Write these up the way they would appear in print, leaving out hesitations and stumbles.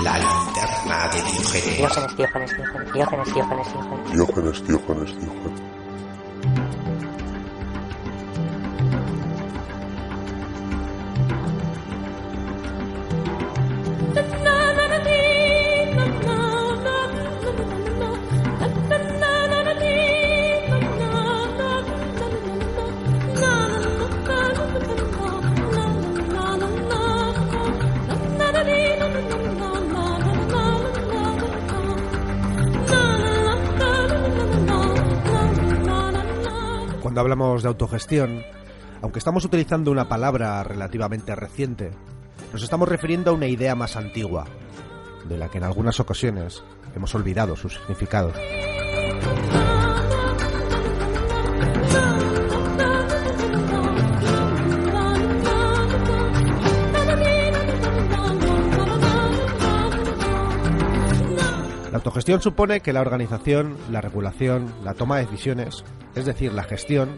La linterna de Diógenes. Diógenes. Cuando hablamos de autogestión, aunque estamos utilizando una palabra relativamente reciente, nos estamos refiriendo a una idea más antigua, de la que en algunas ocasiones hemos olvidado su significado. La autogestión supone que la organización, la regulación, la toma de decisiones, es decir, la gestión,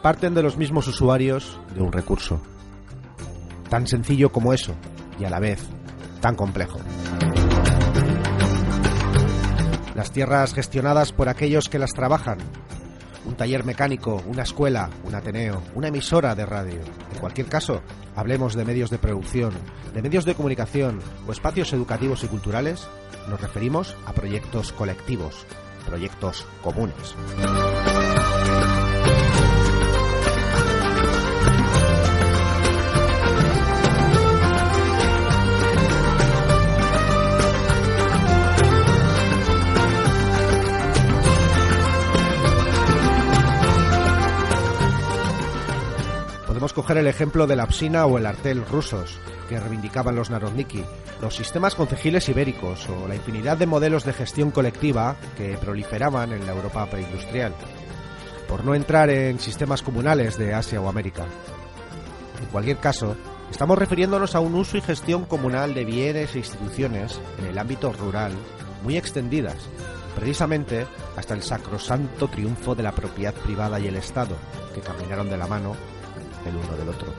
parten de los mismos usuarios de un recurso. Tan sencillo como eso, y a la vez tan complejo. Las tierras gestionadas por aquellos que las trabajan, un taller mecánico, una escuela, un ateneo, una emisora de radio. En cualquier caso, hablemos de medios de producción, de medios de comunicación o espacios educativos y culturales, nos referimos a proyectos colectivos, proyectos comunes. Podemos coger el ejemplo de la Psina o el Artel rusos, que reivindicaban los Narodniki, los sistemas concejiles ibéricos o la infinidad de modelos de gestión colectiva que proliferaban en la Europa preindustrial, por no entrar en sistemas comunales de Asia o América. En cualquier caso, estamos refiriéndonos a un uso y gestión comunal de bienes e instituciones en el ámbito rural, muy extendidas, precisamente hasta el sacrosanto triunfo de la propiedad privada y el Estado, que caminaron de la mano el uno del otro.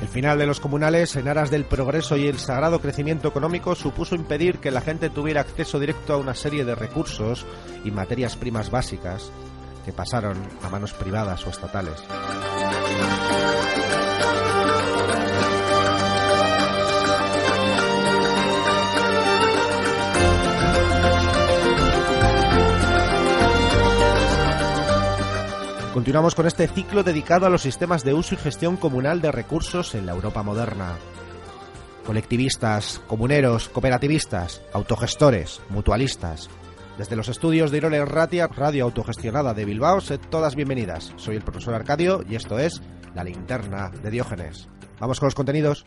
El final de los comunales, en aras del progreso y el sagrado crecimiento económico, supuso impedir que la gente tuviera acceso directo a una serie de recursos y materias primas básicas que pasaron a manos privadas o estatales. Continuamos con este ciclo dedicado a los sistemas de uso y gestión comunal de recursos en la Europa moderna. Colectivistas, comuneros, cooperativistas, autogestores, mutualistas. Desde los estudios de Irole Ratia, radio autogestionada de Bilbao, sed todas bienvenidas. Soy el profesor Arcadio y esto es La linterna de Diógenes. Vamos con los contenidos.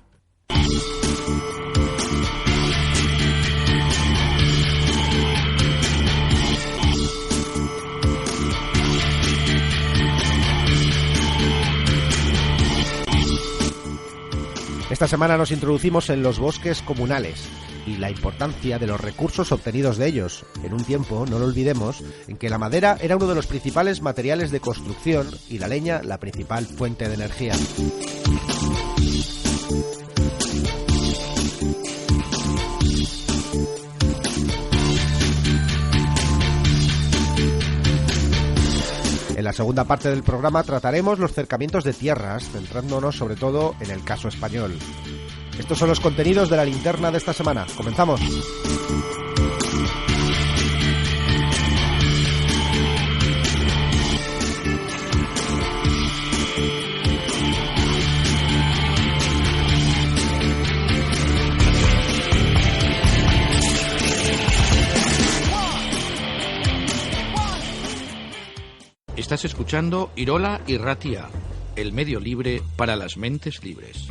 Esta semana nos introducimos en los bosques comunales y la importancia de los recursos obtenidos de ellos, en un tiempo, no lo olvidemos, en que la madera era uno de los principales materiales de construcción y la leña la principal fuente de energía. En la segunda parte del programa trataremos los cercamientos de tierras, centrándonos sobre todo en el caso español. Estos son los contenidos de la linterna de esta semana. ¡Comenzamos! Estás escuchando Irola y Ratia, el medio libre para las mentes libres.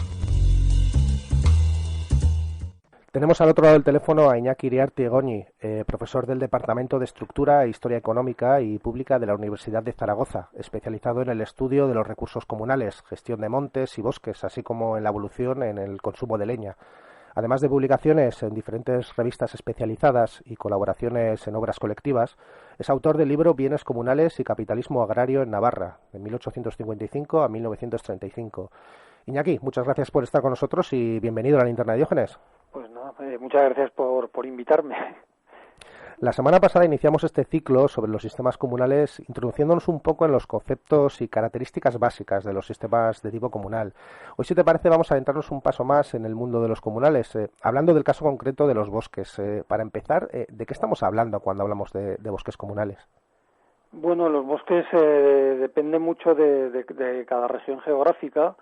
Tenemos al otro lado del teléfono a Iñaki Iriarte Egoñi, profesor del Departamento de Estructura e Historia Económica y Pública de la Universidad de Zaragoza, especializado en el estudio de los recursos comunales, gestión de montes y bosques, así como en la evolución en el consumo de leña. Además de publicaciones en diferentes revistas especializadas y colaboraciones en obras colectivas, es autor del libro Bienes comunales y capitalismo agrario en Navarra, de 1855 a 1935. Iñaki, muchas gracias por estar con nosotros y bienvenido a la linterna de Diógenes. Pues muchas gracias por invitarme. La semana pasada iniciamos este ciclo sobre los sistemas comunales introduciéndonos un poco en los conceptos y características básicas de los sistemas de tipo comunal. Hoy, si te parece, vamos a adentrarnos un paso más en el mundo de los comunales, hablando del caso concreto de los bosques. Para empezar, ¿de qué estamos hablando cuando hablamos de bosques comunales? Bueno, los bosques dependen mucho de cada región geográfica,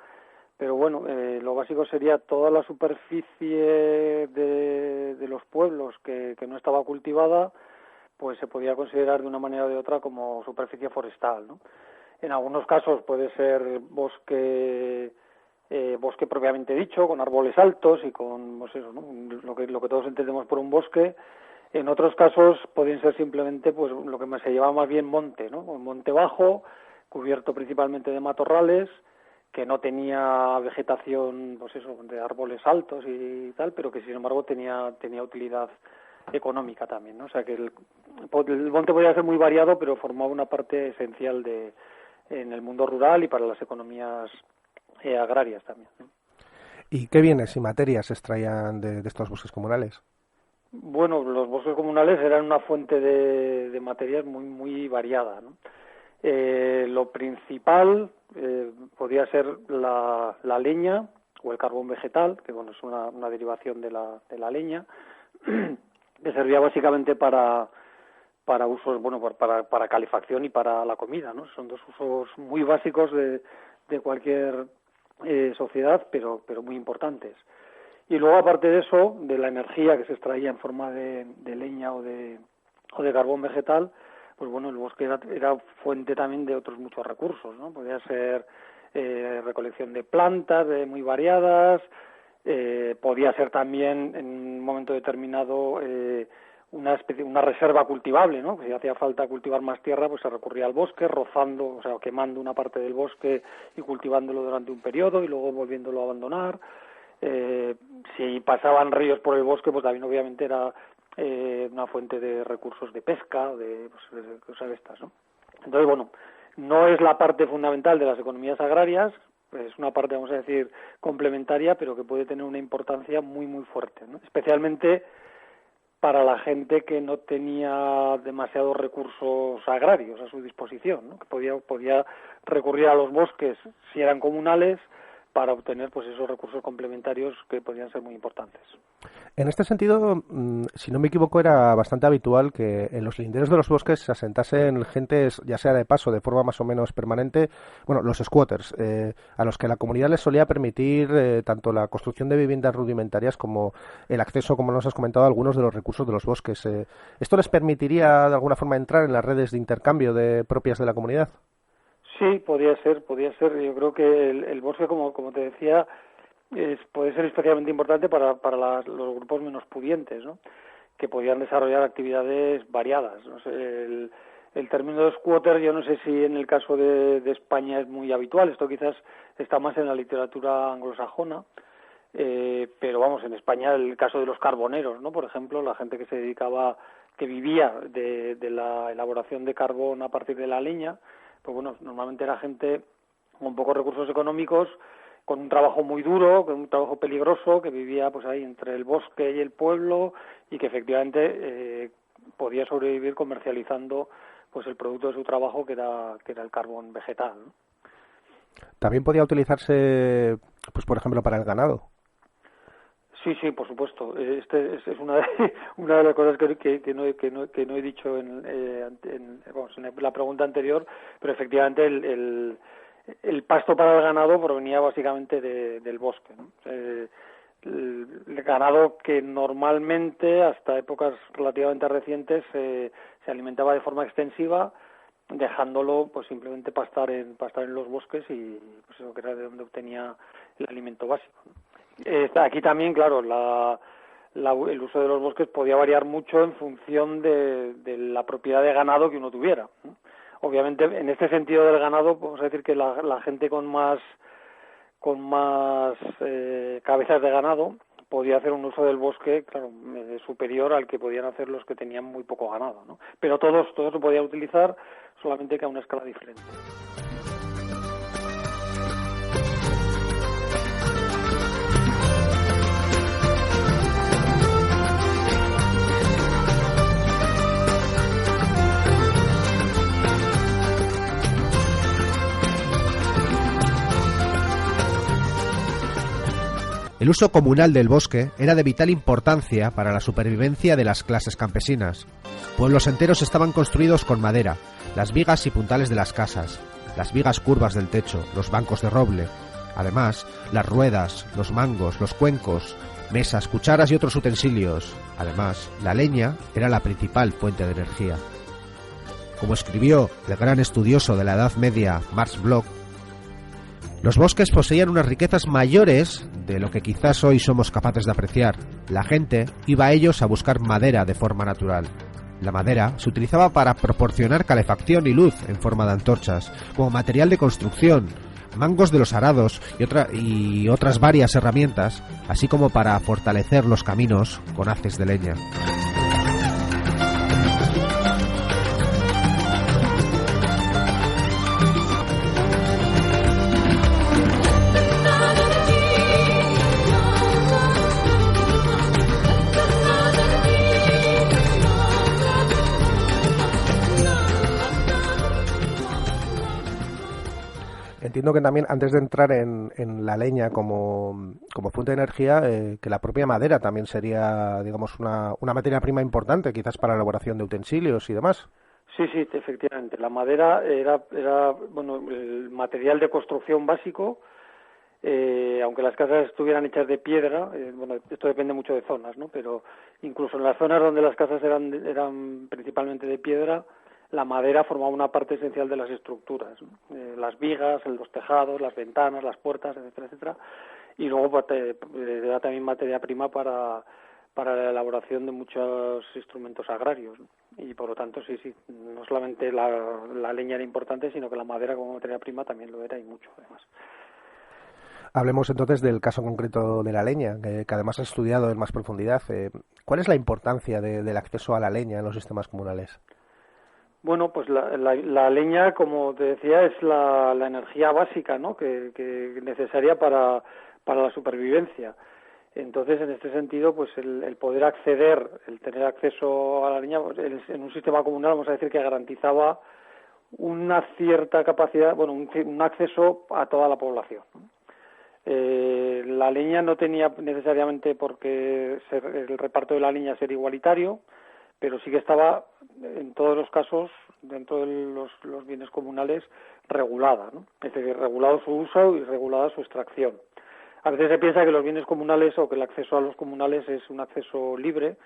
pero bueno, lo básico sería toda la superficie de los pueblos que no estaba cultivada, pues se podía considerar de una manera o de otra como superficie forestal, ¿no? En algunos casos puede ser bosque propiamente dicho, con árboles altos y con, pues eso, ¿no? Lo que todos entendemos por un bosque. En otros casos pueden ser simplemente pues lo que se llama más bien monte, ¿no? Un monte bajo, cubierto principalmente de matorrales, que no tenía vegetación, pues eso, de árboles altos y tal, pero que sin embargo tenía utilidad económica también, ¿no? O sea que el monte podía ser muy variado, pero formaba una parte esencial en el mundo rural y para las economías agrarias también, ¿no? ¿Y qué bienes y materias se extraían de estos bosques comunales? Bueno, los bosques comunales eran una fuente de materias muy, muy variada, ¿no? Lo principal podía ser la leña o el carbón vegetal, que bueno, es una derivación de la leña, que servía básicamente para usos, bueno, para calefacción y para la comida, ¿no? Son dos usos muy básicos de cualquier sociedad, pero muy importantes. Y luego, aparte de eso, de la energía que se extraía en forma de leña o de carbón vegetal, pues bueno, el bosque era fuente también de otros muchos recursos, ¿no? Podía ser recolección de plantas muy variadas, podía ser también en un momento determinado una reserva cultivable, ¿no? Si hacía falta cultivar más tierra, pues se recurría al bosque, rozando, o sea, quemando una parte del bosque y cultivándolo durante un periodo y luego volviéndolo a abandonar. Si pasaban ríos por el bosque, pues también obviamente era una fuente de recursos de pesca, de cosas de estas, ¿no? Entonces, bueno, no es la parte fundamental de las economías agrarias, es una parte, vamos a decir, complementaria, pero que puede tener una importancia muy, muy fuerte, ¿no? Especialmente para la gente que no tenía demasiados recursos agrarios a su disposición, ¿no? Que podía recurrir a los bosques, si eran comunales, para obtener pues esos recursos complementarios que podían ser muy importantes. En este sentido, si no me equivoco, era bastante habitual que en los linderos de los bosques se asentasen gentes, ya sea de paso, de forma más o menos permanente, bueno, los squatters, a los que la comunidad les solía permitir tanto la construcción de viviendas rudimentarias como el acceso, como nos has comentado, a algunos de los recursos de los bosques. ¿Esto les permitiría de alguna forma entrar en las redes de intercambio propias de la comunidad? Sí, podía ser. Yo creo que el bosque, como te decía, puede ser especialmente importante para los grupos menos pudientes, ¿no? Que podían desarrollar actividades variadas. No sé, el término de squatter, yo no sé si en el caso de España es muy habitual. Esto quizás está más en la literatura anglosajona, pero vamos, en España el caso de los carboneros, ¿no? Por ejemplo, la gente que vivía de la elaboración de carbón a partir de la leña, pues bueno, normalmente era gente con pocos recursos económicos, con un trabajo muy duro, con un trabajo peligroso, que vivía pues ahí entre el bosque y el pueblo y que efectivamente podía sobrevivir comercializando pues el producto de su trabajo que era el carbón vegetal, ¿no? También podía utilizarse, pues por ejemplo, para el ganado. Sí, por supuesto. Es una de las cosas que no he dicho en la pregunta anterior, pero efectivamente el pasto para el ganado provenía básicamente del bosque, ¿no? El ganado que normalmente, hasta épocas relativamente recientes, se alimentaba de forma extensiva, dejándolo pues simplemente pastar en los bosques y pues eso que era de donde obtenía el alimento básico, ¿no? Aquí también, claro, el uso de los bosques podía variar mucho en función de la propiedad de ganado que uno tuviera, ¿no? Obviamente, en este sentido del ganado, podemos decir que la gente con más cabezas de ganado podía hacer un uso del bosque, claro, superior al que podían hacer los que tenían muy poco ganado, ¿no? Pero todo se podía utilizar, solamente que a una escala diferente. El uso comunal del bosque era de vital importancia para la supervivencia de las clases campesinas. Pueblos enteros estaban construidos con madera, las vigas y puntales de las casas, las vigas curvas del techo, los bancos de roble. Además, las ruedas, los mangos, los cuencos, mesas, cucharas y otros utensilios. Además, la leña era la principal fuente de energía. Como escribió el gran estudioso de la Edad Media, Max Bloch, los bosques poseían unas riquezas mayores de lo que quizás hoy somos capaces de apreciar. La gente iba a ellos a buscar madera de forma natural. La madera se utilizaba para proporcionar calefacción y luz en forma de antorchas, como material de construcción, mangos de los arados y otras varias herramientas, así como para fortalecer los caminos con haces de leña. Entiendo que también, antes de entrar en la leña como fuente de energía, que la propia madera también sería, digamos, una materia prima importante, quizás para la elaboración de utensilios y demás. Sí, efectivamente. La madera era bueno, el material de construcción básico, aunque las casas estuvieran hechas de piedra. Bueno, esto depende mucho de zonas, ¿no? Pero incluso en las zonas donde las casas eran principalmente de piedra, la madera formaba una parte esencial de las estructuras, ¿no? Las vigas, los tejados, las ventanas, las puertas, etcétera, etcétera. Y luego pues, era también materia prima para la elaboración de muchos instrumentos agrarios, ¿no? Y por lo tanto, sí, no solamente la leña era importante, sino que la madera como materia prima también lo era, y mucho además. Hablemos entonces del caso concreto de la leña, que además has estudiado en más profundidad. ¿Cuál es la importancia del acceso a la leña en los sistemas comunales? Bueno, pues la leña, como te decía, es la energía básica, ¿no? que necesaria para la supervivencia. Entonces, en este sentido, pues el poder acceder, el tener acceso a la leña, pues, en un sistema comunal, vamos a decir que garantizaba una cierta capacidad, bueno, un acceso a toda la población, ¿no? La leña no tenía necesariamente por qué el reparto de la leña ser igualitario, pero sí que estaba, en todos los casos, dentro de los bienes comunales, regulada, ¿no? Es decir, regulado su uso y regulada su extracción. A veces se piensa que los bienes comunales o que el acceso a los comunales es un acceso libre,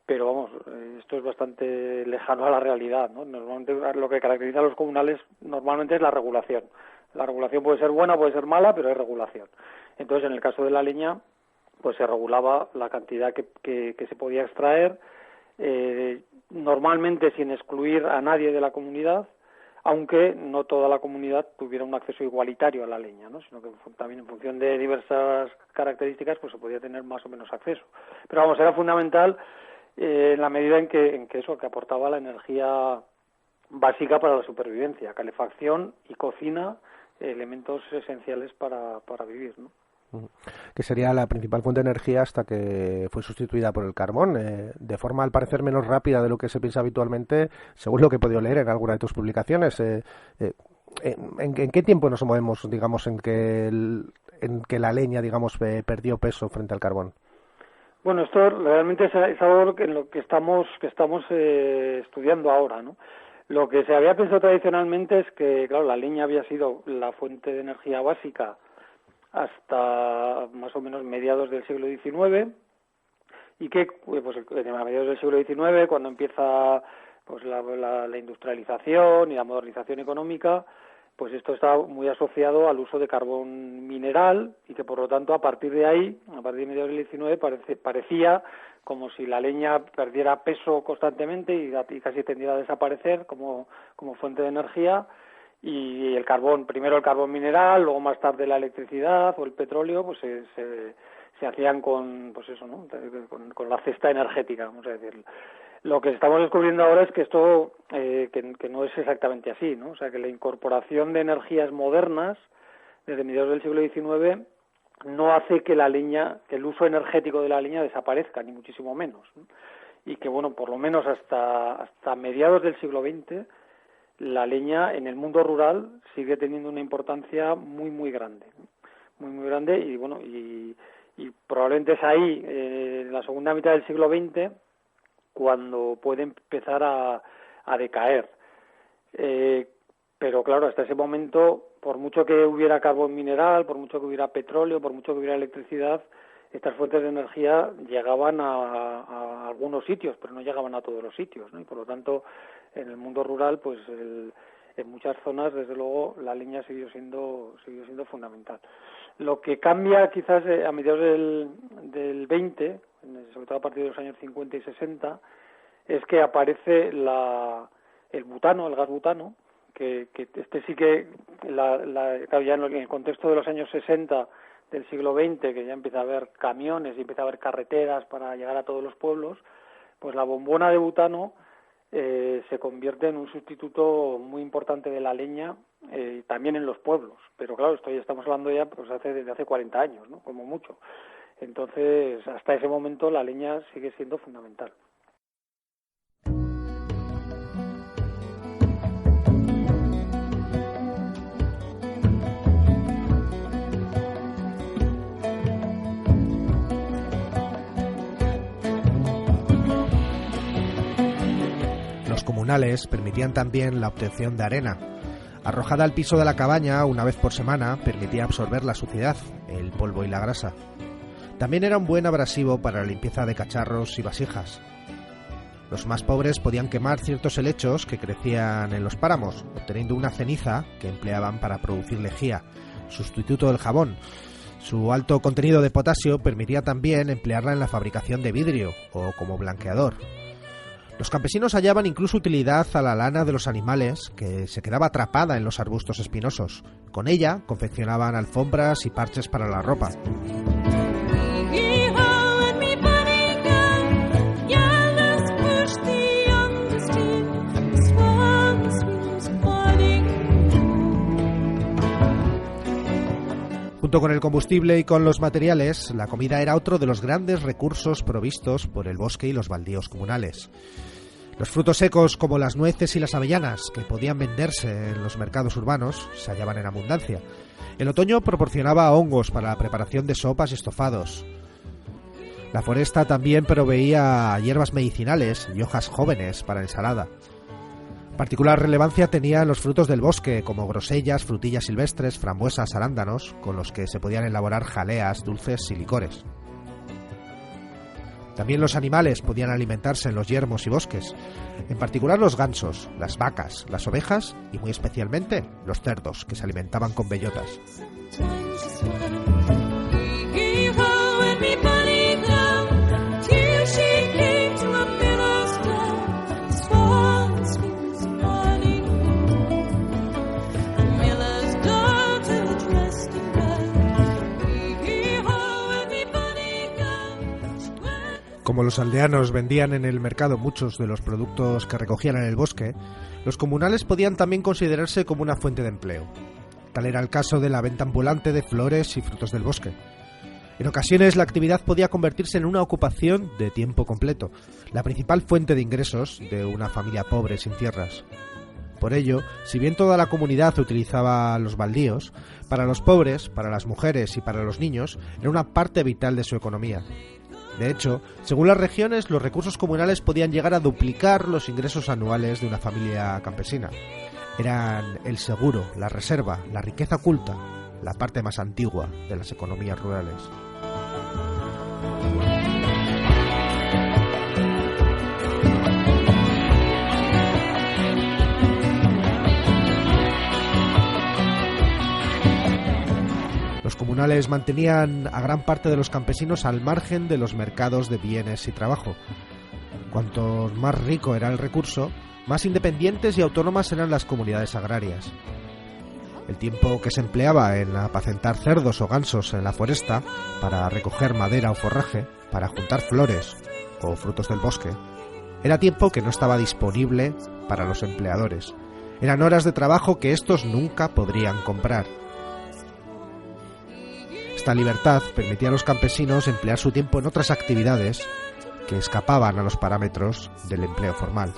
pero vamos, esto es bastante lejano a la realidad, ¿no? Normalmente lo que caracteriza a los comunales normalmente es la regulación. La regulación puede ser buena, puede ser mala, pero hay regulación. Entonces, en el caso de la leña, pues se regulaba la cantidad que se podía extraer, normalmente sin excluir a nadie de la comunidad, aunque no toda la comunidad tuviera un acceso igualitario a la leña, ¿no? Sino que también en función de diversas características pues se podía tener más o menos acceso. Pero vamos, era fundamental en la medida en que eso, que aportaba la energía básica para la supervivencia, calefacción y cocina, elementos esenciales para vivir, ¿no? Que sería la principal fuente de energía hasta que fue sustituida por el carbón, de forma al parecer menos rápida de lo que se piensa habitualmente, según lo que he podido leer en alguna de tus publicaciones. ¿En qué tiempo nos movemos, digamos, en que la leña, digamos, perdió peso frente al carbón? Bueno, esto realmente es algo en lo que estamos estudiando ahora, ¿no? Lo que se había pensado tradicionalmente es que, claro, la leña había sido la fuente de energía básica hasta más o menos mediados del siglo XIX, y que pues a mediados del siglo XIX, cuando empieza pues la industrialización y la modernización económica, pues esto está muy asociado al uso de carbón mineral, y que por lo tanto a partir de ahí, a partir de mediados del XIX, parecía como si la leña perdiera peso constantemente y casi tendiera a desaparecer como fuente de energía. Y el carbón, primero el carbón mineral, luego más tarde la electricidad o el petróleo, pues se hacían con, pues eso, ¿no? Con la cesta energética, vamos a decir. Lo que estamos descubriendo ahora es que esto que no es exactamente así, ¿no? O sea, que la incorporación de energías modernas desde mediados del siglo XIX no hace que la leña, que el uso energético de la leña desaparezca, ni muchísimo menos, ¿no? Y que, bueno, por lo menos hasta mediados del siglo XX, la leña en el mundo rural sigue teniendo una importancia muy, muy grande, ¿no? Muy, muy grande, y bueno, y Y probablemente es ahí, en la segunda mitad del siglo XX, cuando puede empezar a decaer. Pero claro, hasta ese momento, por mucho que hubiera carbón mineral, por mucho que hubiera petróleo, por mucho que hubiera electricidad, estas fuentes de energía llegaban a algunos sitios, pero no llegaban a todos los sitios, ¿no? Y por lo tanto, en el mundo rural, pues en muchas zonas, desde luego, la leña siguió siendo fundamental. Lo que cambia quizás a mediados del 20, sobre todo a partir de los años 50 y 60, es que aparece el butano, el gas butano, que este sí que, claro, ya en el contexto de los años 60 del siglo XX, que ya empieza a haber camiones y empieza a haber carreteras para llegar a todos los pueblos, pues la bombona de butano se convierte en un sustituto muy importante de la leña, también en los pueblos. Pero claro, esto ya estamos hablando ya pues desde hace 40 años, ¿no? Como mucho. Entonces, hasta ese momento la leña sigue siendo fundamental. Los comunales permitían también la obtención de arena. Arrojada al piso de la cabaña una vez por semana, permitía absorber la suciedad, el polvo y la grasa. También era un buen abrasivo para la limpieza de cacharros y vasijas. Los más pobres podían quemar ciertos helechos que crecían en los páramos, obteniendo una ceniza que empleaban para producir lejía, sustituto del jabón. Su alto contenido de potasio permitía también emplearla en la fabricación de vidrio o como blanqueador. Los campesinos hallaban incluso utilidad a la lana de los animales, que se quedaba atrapada en los arbustos espinosos. Con ella confeccionaban alfombras y parches para la ropa. Junto con el combustible y con los materiales, la comida era otro de los grandes recursos provistos por el bosque y los baldíos comunales. Los frutos secos como las nueces y las avellanas, que podían venderse en los mercados urbanos, se hallaban en abundancia. El otoño proporcionaba hongos para la preparación de sopas y estofados. La foresta también proveía hierbas medicinales y hojas jóvenes para ensalada. Particular relevancia tenían los frutos del bosque, como grosellas, frutillas silvestres, frambuesas, arándanos, con los que se podían elaborar jaleas, dulces y licores. También los animales podían alimentarse en los yermos y bosques, en particular los gansos, las vacas, las ovejas y muy especialmente los cerdos, que se alimentaban con bellotas. Como los aldeanos vendían en el mercado muchos de los productos que recogían en el bosque, los comunales podían también considerarse como una fuente de empleo. Tal era el caso de la venta ambulante de flores y frutos del bosque. En ocasiones la actividad podía convertirse en una ocupación de tiempo completo, la principal fuente de ingresos de una familia pobre sin tierras. Por ello, si bien toda la comunidad utilizaba los baldíos, para los pobres, para las mujeres y para los niños, era una parte vital de su economía. De hecho, según las regiones, los recursos comunales podían llegar a duplicar los ingresos anuales de una familia campesina. Eran el seguro, la reserva, la riqueza oculta, la parte más antigua de las economías rurales. Los comunales mantenían a gran parte de los campesinos al margen de los mercados de bienes y trabajo. Cuanto más rico era el recurso, más independientes y autónomas eran las comunidades agrarias. El tiempo que se empleaba en apacentar cerdos o gansos en la foresta, para recoger madera o forraje, para juntar flores o frutos del bosque, era tiempo que no estaba disponible para los empleadores. Eran horas de trabajo que estos nunca podrían comprar. Esta libertad permitía a los campesinos emplear su tiempo en otras actividades que escapaban a los parámetros del empleo formal.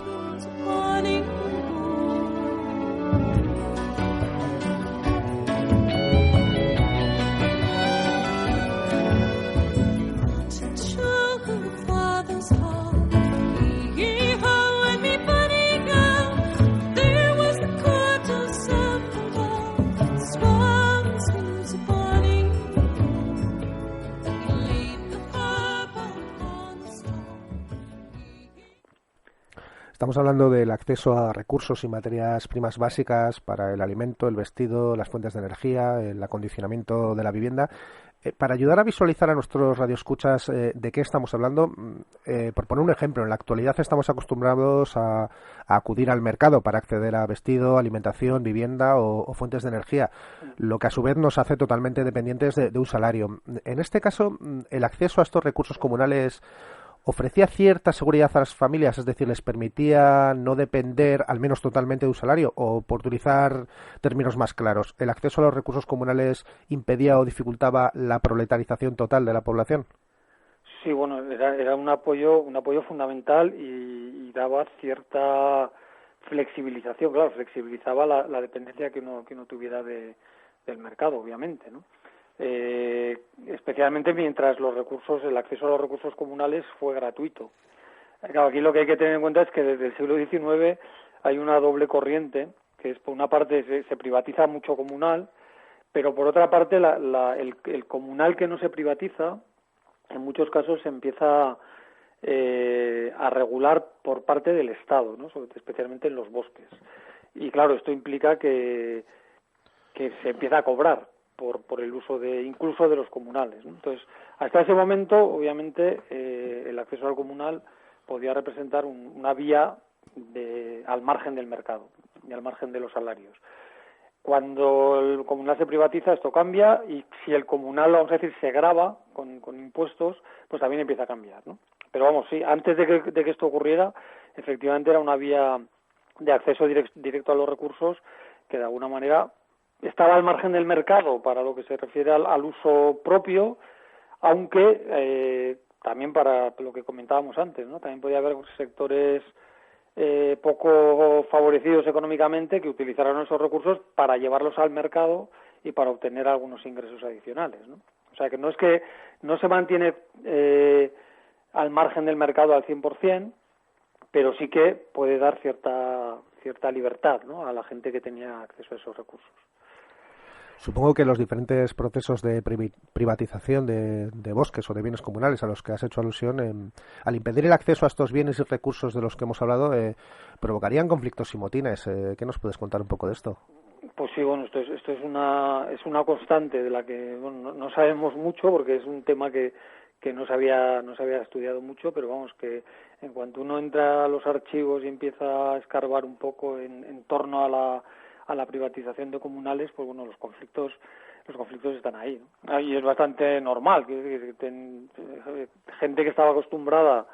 Estamos hablando del acceso a recursos y materias primas básicas para el alimento, el vestido, las fuentes de energía, el acondicionamiento de la vivienda. Para ayudar a visualizar a nuestros radioescuchas de qué estamos hablando, por poner un ejemplo, en la actualidad estamos acostumbrados a acudir al mercado para acceder a vestido, alimentación, vivienda o fuentes de energía, lo que a su vez nos hace totalmente dependientes de un salario. En este caso, el acceso a estos recursos comunales ofrecía cierta seguridad a las familias, es decir, les permitía no depender al menos totalmente de un salario, o por utilizar términos más claros, ¿el acceso a los recursos comunales impedía o dificultaba la proletarización total de la población? Sí, bueno, era un apoyo fundamental y daba cierta flexibilización, claro, flexibilizaba la dependencia que uno tuviera del mercado, obviamente, ¿no? Especialmente mientras el acceso a los recursos comunales fue gratuito. Claro, aquí lo que hay que tener en cuenta es que desde el siglo XIX hay una doble corriente, que es por una parte se privatiza mucho comunal, pero por otra parte el comunal que no se privatiza, en muchos casos se empieza a regular por parte del Estado, ¿no? Especialmente en los bosques. Y claro, esto implica que se empieza a cobrar por el uso incluso de los comunales, ¿no? Entonces, hasta ese momento, obviamente, el acceso al comunal podía representar una vía al margen del mercado y al margen de los salarios. Cuando el comunal se privatiza, esto cambia, y si el comunal, vamos a decir, se grava con impuestos, pues también empieza a cambiar, ¿no? Pero vamos, sí, antes de que esto ocurriera, efectivamente era una vía de acceso directo a los recursos que de alguna manera estaba al margen del mercado para lo que se refiere al uso propio, aunque también para lo que comentábamos antes, ¿no? También podía haber sectores poco favorecidos económicamente que utilizaran esos recursos para llevarlos al mercado y para obtener algunos ingresos adicionales, ¿no? O sea, que no se mantiene al margen del mercado al 100%, pero sí que puede dar cierta libertad, ¿no?, a la gente que tenía acceso a esos recursos. Supongo que los diferentes procesos de privatización de bosques o de bienes comunales a los que has hecho alusión, al impedir el acceso a estos bienes y recursos de los que hemos hablado, provocarían conflictos y motines. ¿Qué nos puedes contar un poco de esto? Pues sí, bueno, esto es una constante de la que no sabemos mucho, porque es un tema que no se había estudiado mucho, pero vamos, que en cuanto uno entra a los archivos y empieza a escarbar un poco en torno a la privatización de comunales, pues bueno, los conflictos están ahí, ¿no? Y es bastante normal que gente que estaba acostumbrada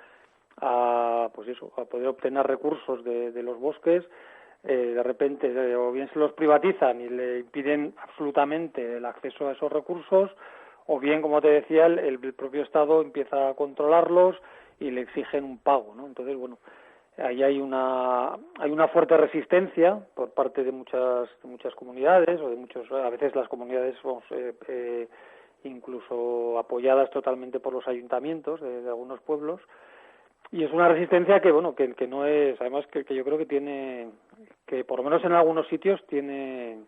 a poder obtener recursos de los bosques, de repente o bien se los privatizan y le impiden absolutamente el acceso a esos recursos, o bien, como te decía, el propio Estado empieza a controlarlos y le exigen un pago, ¿no? Entonces, bueno, ahí hay una fuerte resistencia por parte de muchas comunidades, o de a veces las comunidades incluso apoyadas totalmente por los ayuntamientos de algunos pueblos, y es una resistencia que no es, además que yo creo que por lo menos en algunos sitios tiene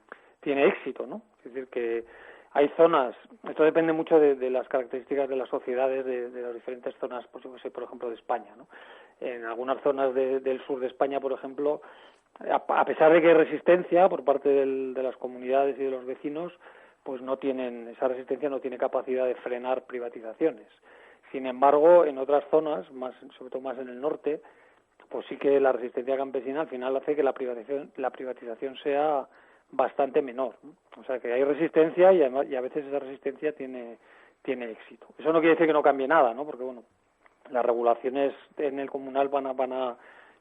éxito, ¿no? Es decir, que hay zonas, esto depende mucho de las características de las sociedades de las diferentes zonas, pues yo que sé, por ejemplo, de España, ¿no? En algunas zonas del sur de España, por ejemplo, a pesar de que hay resistencia por parte de las comunidades y de los vecinos, pues esa resistencia no tiene capacidad de frenar privatizaciones. Sin embargo, en otras zonas, sobre todo más en el norte, pues sí que la resistencia campesina al final hace que la privatización sea bastante menor, ¿no? O sea, que hay resistencia y a veces esa resistencia tiene éxito. Eso no quiere decir que no cambie nada, ¿no? Porque bueno, las regulaciones en el comunal van a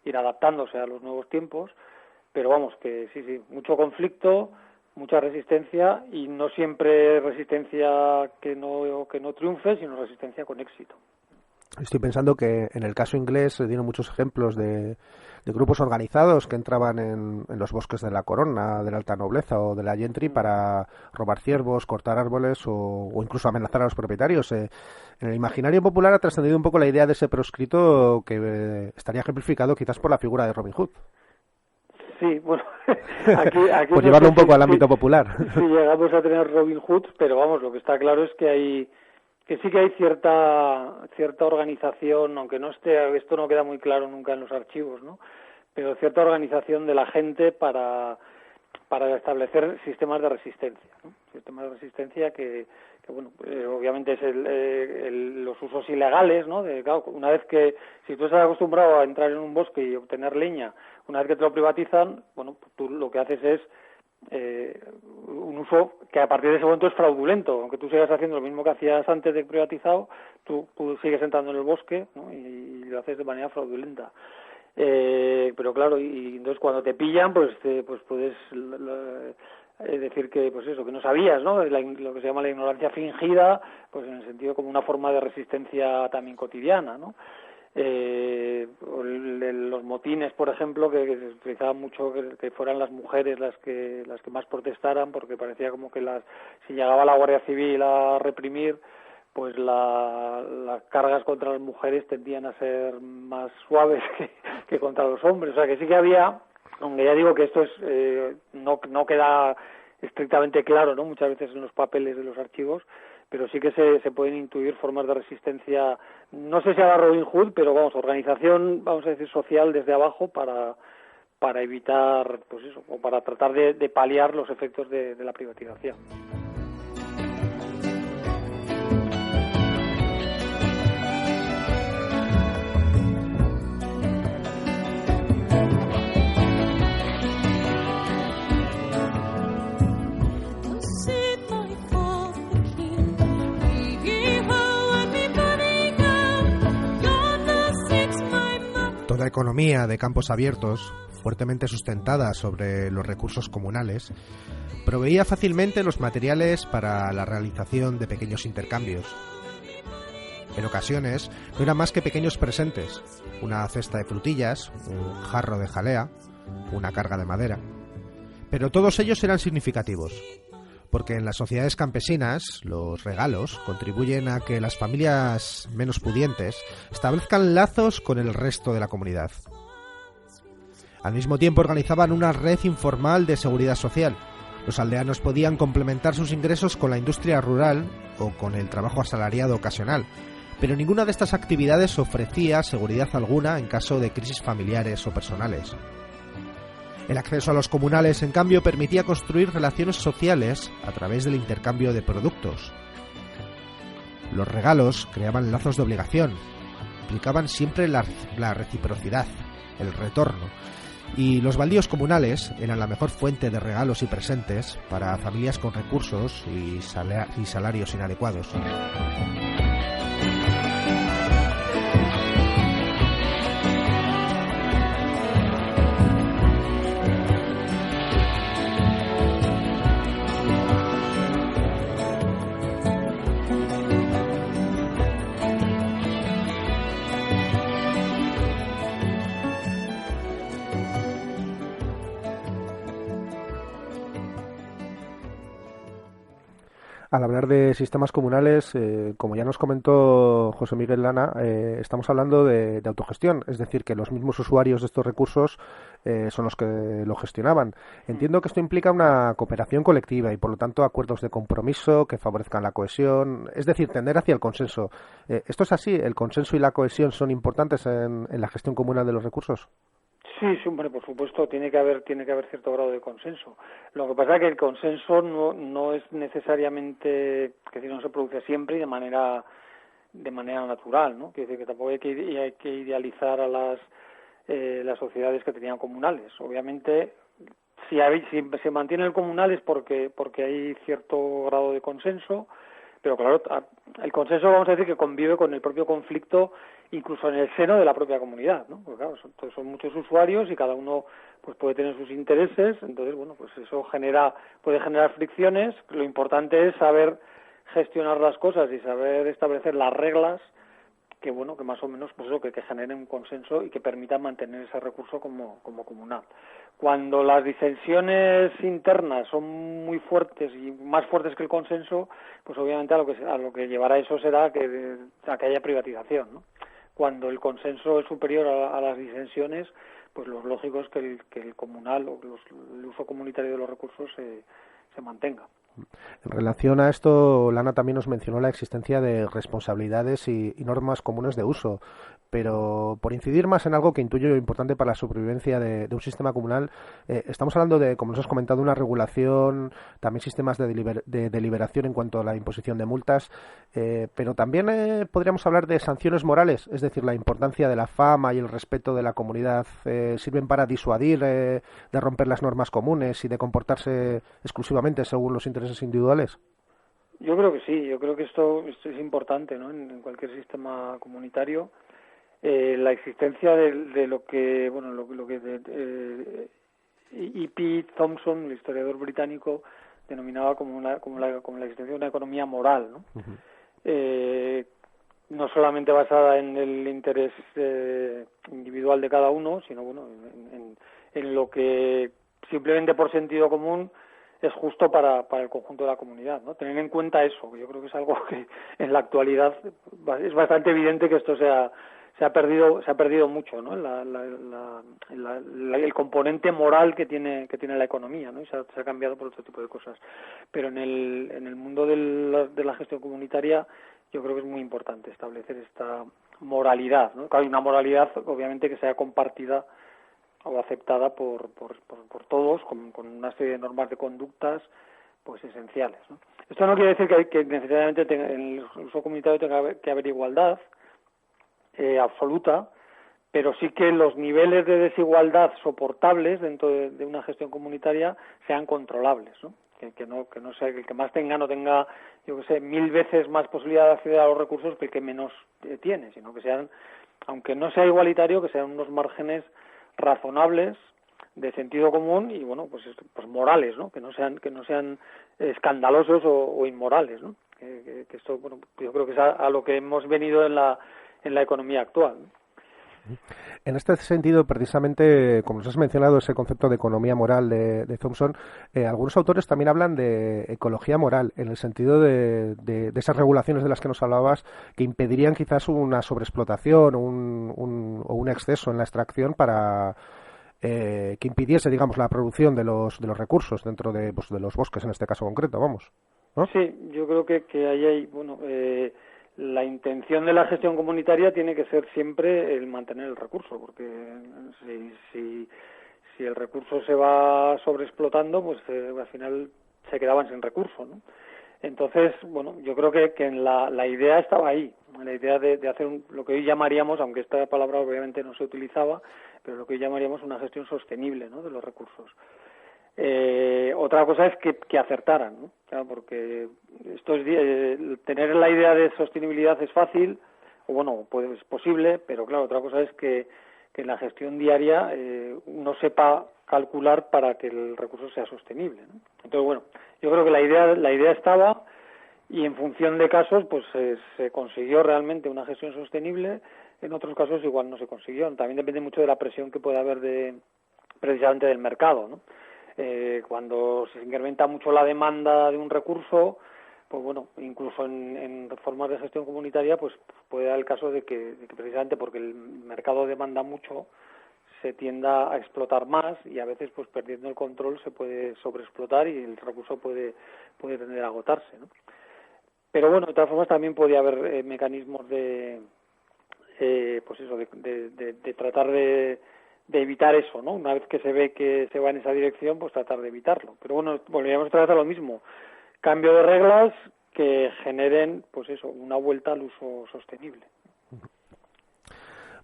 ir adaptándose a los nuevos tiempos, pero vamos, que sí, mucho conflicto, mucha resistencia, y no siempre resistencia que no triunfe, sino resistencia con éxito. Estoy pensando que en el caso inglés se dieron muchos ejemplos de grupos organizados que entraban en los bosques de la corona, de la alta nobleza o de la gentry para robar ciervos, cortar árboles o incluso amenazar a los propietarios. En el imaginario popular ha trascendido un poco la idea de ese proscrito que estaría ejemplificado quizás por la figura de Robin Hood. Sí, bueno, aquí por llevarlo un poco al ámbito popular. Sí, llegamos a tener Robin Hood, pero vamos, lo que está claro es que sí que hay cierta organización, aunque esto no queda muy claro nunca en los archivos, ¿no? pero cierta organización de la gente para establecer sistemas de resistencia, ¿no? Sistemas de resistencia que bueno, obviamente es los usos ilegales, ¿no? Claro, una vez que, si tú estás acostumbrado a entrar en un bosque y obtener leña, una vez que te lo privatizan, bueno, pues tú lo que haces es un uso que a partir de ese momento es fraudulento. Aunque tú sigas haciendo lo mismo que hacías antes de privatizado, tú sigues entrando en el bosque, ¿no? y lo haces de manera fraudulenta. Pero claro, y entonces cuando te pillan, pues puedes decir que, pues eso, que no sabías, ¿no? Lo que se llama la ignorancia fingida, pues en el sentido como una forma de resistencia también cotidiana, ¿no? Los motines, por ejemplo, que se utilizaba mucho que fueran las mujeres las que más protestaran, porque parecía como que si llegaba la Guardia Civil a reprimir, pues las cargas contra las mujeres tendían a ser más suaves que contra los hombres. O sea que sí que había, aunque ya digo que esto es no queda estrictamente claro, ¿no? Muchas veces en los papeles de los archivos, pero sí que se pueden intuir formas de resistencia, no sé si a la Robin Hood, pero vamos, organización, vamos a decir, social desde abajo para evitar, pues eso, o para tratar de paliar los efectos de la privatización. Toda economía de campos abiertos, fuertemente sustentada sobre los recursos comunales, proveía fácilmente los materiales para la realización de pequeños intercambios. En ocasiones no eran más que pequeños presentes, una cesta de frutillas, un jarro de jalea, una carga de madera. Pero todos ellos eran significativos, porque en las sociedades campesinas los regalos contribuyen a que las familias menos pudientes establezcan lazos con el resto de la comunidad. Al mismo tiempo organizaban una red informal de seguridad social. Los aldeanos podían complementar sus ingresos con la industria rural o con el trabajo asalariado ocasional, pero ninguna de estas actividades ofrecía seguridad alguna en caso de crisis familiares o personales. El acceso a los comunales, en cambio, permitía construir relaciones sociales a través del intercambio de productos. Los regalos creaban lazos de obligación, implicaban siempre la reciprocidad, el retorno, y los baldíos comunales eran la mejor fuente de regalos y presentes para familias con recursos y salarios inadecuados. Al hablar de sistemas comunales, como ya nos comentó José Miguel Lana, estamos hablando de autogestión, es decir, que los mismos usuarios de estos recursos son los que lo gestionaban. Entiendo que esto implica una cooperación colectiva y, por lo tanto, acuerdos de compromiso que favorezcan la cohesión, es decir, tender hacia el consenso. ¿Esto es así? ¿El consenso y la cohesión son importantes en la gestión comunal de los recursos? Sí, hombre, por supuesto, tiene que haber cierto grado de consenso. Lo que pasa es que el consenso no es necesariamente, que no se produce siempre y de manera natural, ¿no? Quiere decir que tampoco hay que idealizar a las sociedades que tenían comunales. Obviamente, si se mantiene el comunal es porque hay cierto grado de consenso, pero claro, el consenso, vamos a decir, que convive con el propio conflicto incluso en el seno de la propia comunidad, ¿no? Porque claro, son muchos usuarios y cada uno pues puede tener sus intereses, entonces bueno, pues eso puede generar fricciones. Lo importante es saber gestionar las cosas y saber establecer las reglas que bueno, que más o menos pues eso, que generen un consenso y que permitan mantener ese recurso como comunal. Cuando las disensiones internas son muy fuertes y más fuertes que el consenso, pues obviamente a lo que llevará eso será que haya privatización, ¿no? Cuando el consenso es superior a las disensiones, pues lo lógico es que el comunal o el uso comunitario de los recursos se mantenga. En relación a esto, Lana también nos mencionó la existencia de responsabilidades y normas comunes de uso. pero por incidir más en algo que intuyo importante para la supervivencia de un sistema comunal, estamos hablando de, como nos has comentado, una regulación, también sistemas de deliberación en cuanto a la imposición de multas, pero también podríamos hablar de sanciones morales, es decir, la importancia de la fama y el respeto de la comunidad sirven para disuadir de romper las normas comunes y de comportarse exclusivamente según los intereses individuales. Yo creo que sí, yo creo que esto es importante, ¿no? En cualquier sistema comunitario. La existencia de lo que, bueno, lo que E.P. Thompson, el historiador británico, denominaba como la existencia de una economía moral, ¿no? Uh-huh. No solamente basada en el interés individual de cada uno, sino bueno, en lo que simplemente por sentido común es justo para el conjunto de la comunidad, ¿no? Tener en cuenta eso, yo creo que es algo que en la actualidad es bastante evidente que esto se ha perdido mucho, ¿no? El componente moral que tiene la economía, ¿no? Y se ha cambiado por otro tipo de cosas. Pero en el mundo de la gestión comunitaria yo creo que es muy importante establecer esta moralidad, ¿no? Hay una moralidad obviamente que sea compartida o aceptada por todos con una serie de normas de conductas pues esenciales, ¿no? Esto no quiere decir que necesariamente en el uso comunitario tenga que haber igualdad absoluta, pero sí que los niveles de desigualdad soportables dentro de una gestión comunitaria sean controlables, ¿no? Que no sea que el que más tenga no tenga, yo que sé, 1000 veces más posibilidad de acceder a los recursos que el que menos tiene, sino que sean, aunque no sea igualitario, que sean unos márgenes razonables de sentido común y bueno, pues morales, ¿no? Que no sean escandalosos o inmorales, ¿no? Que esto, bueno, yo creo que es a lo que hemos venido en la economía actual, ¿no? En este sentido, precisamente, como nos has mencionado, ese concepto de economía moral de Thompson, algunos autores también hablan de ecología moral, en el sentido de esas regulaciones de las que nos hablabas, que impedirían quizás una sobreexplotación o un exceso en la extracción para que impidiese, digamos, la producción de los recursos dentro de los bosques, en este caso concreto, vamos, ¿no? Sí, yo creo que ahí hay, bueno, la intención de la gestión comunitaria tiene que ser siempre el mantener el recurso, porque si el recurso se va sobreexplotando, pues al final se quedaban sin recurso, ¿no? Entonces, bueno, yo creo que la idea estaba ahí, la idea de hacer lo que hoy llamaríamos, aunque esta palabra obviamente no se utilizaba, pero lo que hoy llamaríamos una gestión sostenible, ¿no?, de los recursos. Otra cosa es que acertaran, ¿no? Claro, porque esto es tener la idea de sostenibilidad es fácil, o bueno, es posible, pero claro, otra cosa es que en la gestión diaria uno sepa calcular para que el recurso sea sostenible, ¿no? Entonces, bueno, yo creo que la idea estaba y en función de casos pues se consiguió realmente una gestión sostenible, en otros casos igual no se consiguió. También depende mucho de la presión que pueda haber precisamente del mercado, ¿no? Cuando se incrementa mucho la demanda de un recurso, pues bueno, incluso en formas de gestión comunitaria, pues puede dar el caso de que precisamente porque el mercado demanda mucho, se tienda a explotar más y a veces, pues perdiendo el control, se puede sobreexplotar y el recurso puede tender a agotarse, ¿no? Pero bueno, de todas formas también podría haber mecanismos de tratar de evitar eso, ¿no? Una vez que se ve que se va en esa dirección, pues tratar de evitarlo. Pero bueno, volveríamos a tratar lo mismo. Cambio de reglas que generen, pues eso, una vuelta al uso sostenible.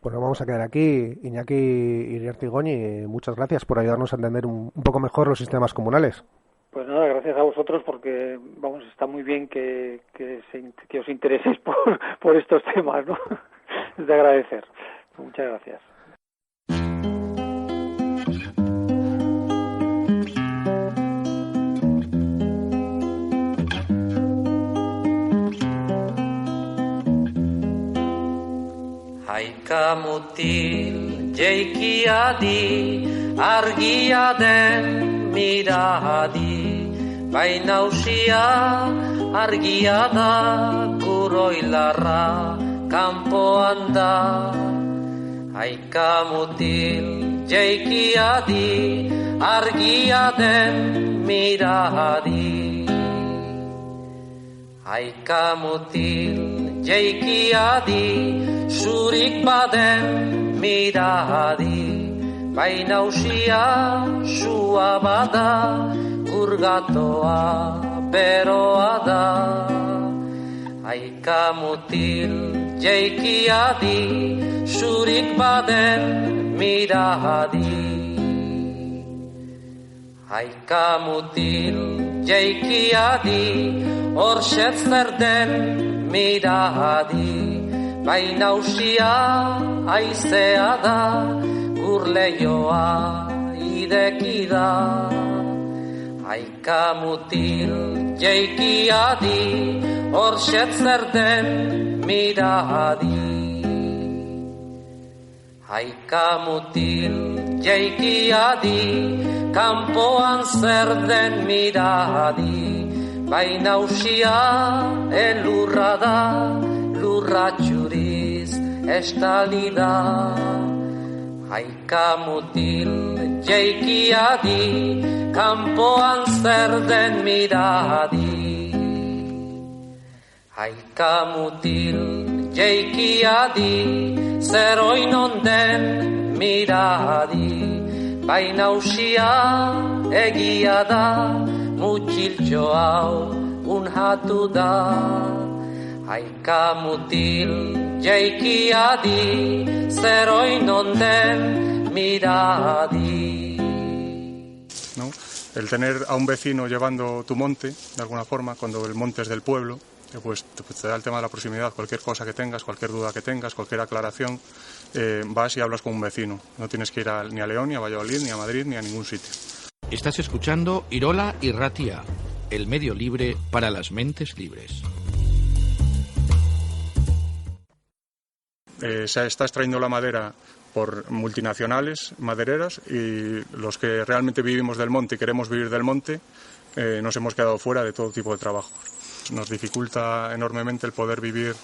Bueno, vamos a quedar aquí. Iñaki Iriarte-Goñi, muchas gracias por ayudarnos a entender un poco mejor los sistemas comunales. Pues nada, gracias a vosotros porque, vamos, está muy bien que os intereséis por estos temas, ¿no? Es de agradecer. Muchas gracias. Haika mutil jeikia di, argia den miradi, baina usia argia da, kuroilarra kanpoan da. Haika mutil jeikia di, argia den miradi. Haika mutil jeikiadi, zurik baden miradi, baina usia sua bada, urgatoa beroa da. Aika mutil jeikiadi, zurik baden miradi. Aika mutil jeikiadi, horxet zer den miradi, baina usia aizea da, gurleioa ideki da. Aika mutil jeikiadi, horxet zer den miradi. Aika mutil jeikiadi, kanpoan zer den miradi, baina usia elurra da, lurra txuriz estali da. Aika mutil jeikiadi, kanpoan zer den miradi. Aika mutil jeikiadi, zer oinon den miradi, baina usia egia da, mutxiltxo hau unhatu da. Aika mutil jeikiadi, zer oinon den miradi. ¿No? El tener a un vecino llevando tu monte, de alguna forma, cuando el monte es del pueblo, pues te da el tema de la proximidad. Cualquier cosa que tengas, cualquier duda que tengas, cualquier aclaración, vas y hablas con un vecino. No tienes que ir ni a León, ni a Valladolid, ni a Madrid, ni a ningún sitio. Estás escuchando Irola y Ratia, el medio libre para las mentes libres. Se está extrayendo la madera por multinacionales madereras, y los que realmente vivimos del monte y queremos vivir del monte nos hemos quedado fuera de todo tipo de trabajos. Nos dificulta enormemente el poder vivir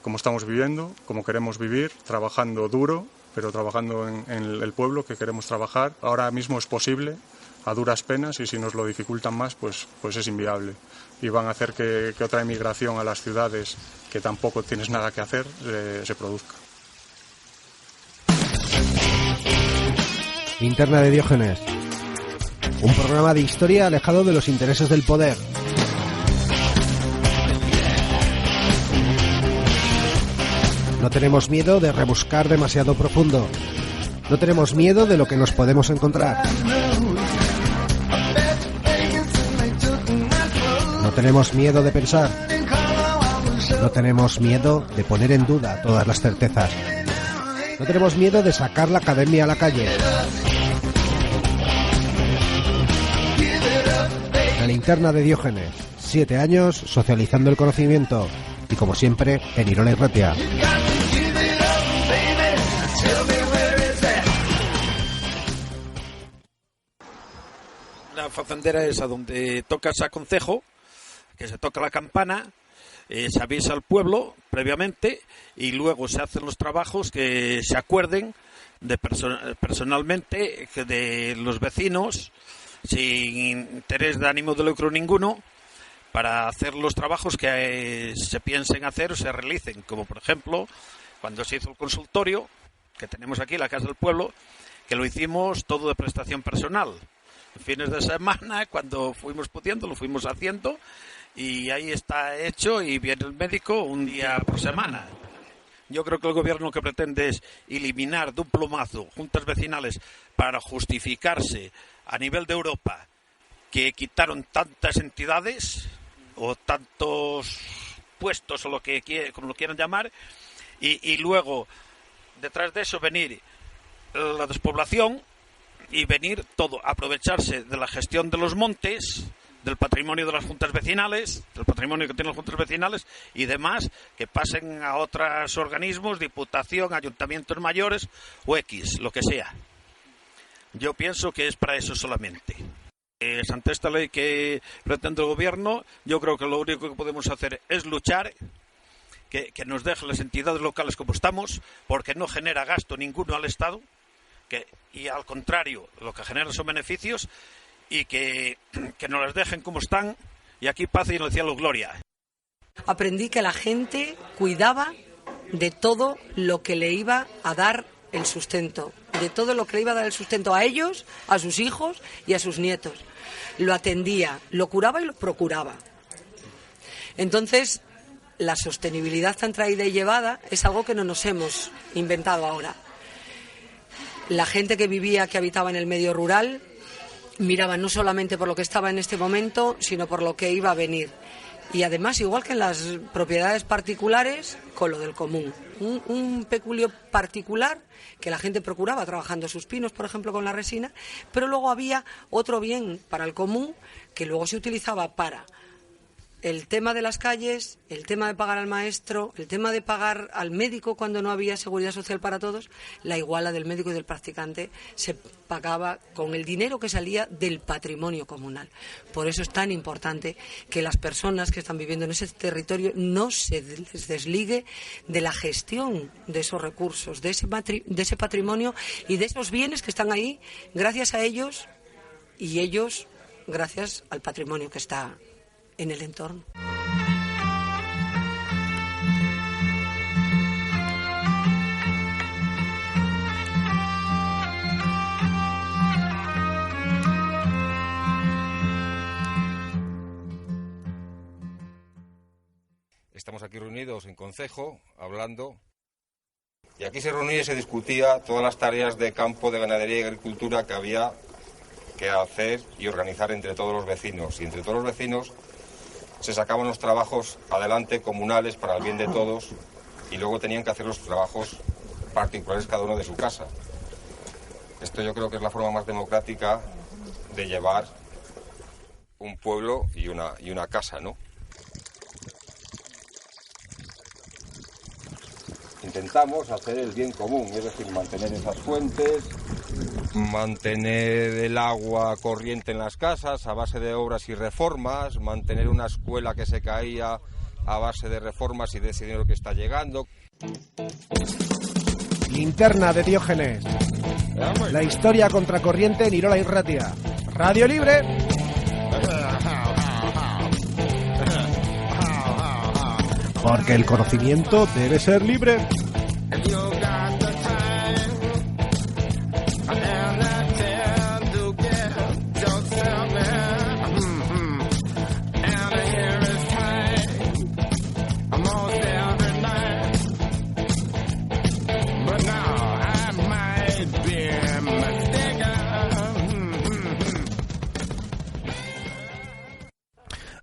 como estamos viviendo, como queremos vivir, trabajando duro, pero trabajando en el pueblo que queremos trabajar. Ahora mismo es posible, a duras penas, y si nos lo dificultan más, pues es inviable. Y van a hacer que otra emigración a las ciudades, que tampoco tienes nada que hacer, se produzca. Linterna de Diógenes. Un programa de historia alejado de los intereses del poder. No tenemos miedo de rebuscar demasiado profundo. No tenemos miedo de lo que nos podemos encontrar. No tenemos miedo de pensar. No tenemos miedo de poner en duda todas las certezas. No tenemos miedo de sacar la academia a la calle. La Linterna de Diógenes. 7 años socializando el conocimiento. Y como siempre, en Irola y Ratia. La facendera es a donde tocas a concejo, que se toca la campana, se avisa al pueblo previamente y luego se hacen los trabajos que se acuerden personalmente de los vecinos, sin interés de ánimo de lucro ninguno, para hacer los trabajos que se piensen hacer o se realicen, como por ejemplo cuando se hizo el consultorio que tenemos aquí, la Casa del Pueblo, que lo hicimos todo de prestación personal. Fines de semana, cuando fuimos pudiendo, lo fuimos haciendo, y ahí está hecho, y viene el médico un día por semana. Yo creo que el gobierno lo que pretende es eliminar de un plumazo juntas vecinales para justificarse a nivel de Europa que quitaron tantas entidades o tantos puestos, o como lo quieran llamar, y luego detrás de eso venir la despoblación y venir todo, aprovecharse de la gestión de los montes, del patrimonio de las juntas vecinales, del patrimonio que tienen las juntas vecinales y demás, que pasen a otros organismos, diputación, ayuntamientos mayores o X, lo que sea. Yo pienso que es para eso solamente. Ante esta ley que pretende el gobierno, yo creo que lo único que podemos hacer es luchar, que nos dejen las entidades locales como estamos, porque no genera gasto ninguno al Estado, y al contrario, lo que genera son beneficios, y que nos las dejen como están, y aquí paz y en el cielo gloria. Aprendí que la gente cuidaba de todo lo que le iba a dar el sustento, de todo lo que le iba a dar el sustento a ellos, a sus hijos y a sus nietos. Lo atendía, lo curaba y lo procuraba. Entonces, la sostenibilidad tan traída y llevada es algo que no nos hemos inventado ahora. La gente que habitaba en el medio rural, miraba no solamente por lo que estaba en este momento, sino por lo que iba a venir. Y además, igual que en las propiedades particulares, con lo del común. Un peculio particular que la gente procuraba trabajando sus pinos, por ejemplo, con la resina, pero luego había otro bien para el común que luego se utilizaba para el tema de las calles, el tema de pagar al maestro, el tema de pagar al médico cuando no había seguridad social para todos. La iguala del médico y del practicante se pagaba con el dinero que salía del patrimonio comunal. Por eso es tan importante que las personas que están viviendo en ese territorio no se les desligue de la gestión de esos recursos, de ese patrimonio y de esos bienes que están ahí gracias a ellos y ellos gracias al patrimonio que está en el entorno. Estamos aquí reunidos en concejo, hablando, y aquí se reunía y se discutía todas las tareas de campo, de ganadería y agricultura que había que hacer y organizar entre todos los vecinos. Y entre todos los vecinos se sacaban los trabajos adelante comunales para el bien de todos y luego tenían que hacer los trabajos particulares cada uno de su casa. Esto yo creo que es la forma más democrática de llevar un pueblo y una casa, ¿no? Intentamos hacer el bien común, es decir, mantener esas fuentes, mantener el agua corriente en las casas a base de obras y reformas, mantener una escuela que se caía a base de reformas y de ese dinero que está llegando. Linterna de Diógenes. La historia contracorriente en Irola y Ratia. Radio Libre. Porque el conocimiento debe ser libre.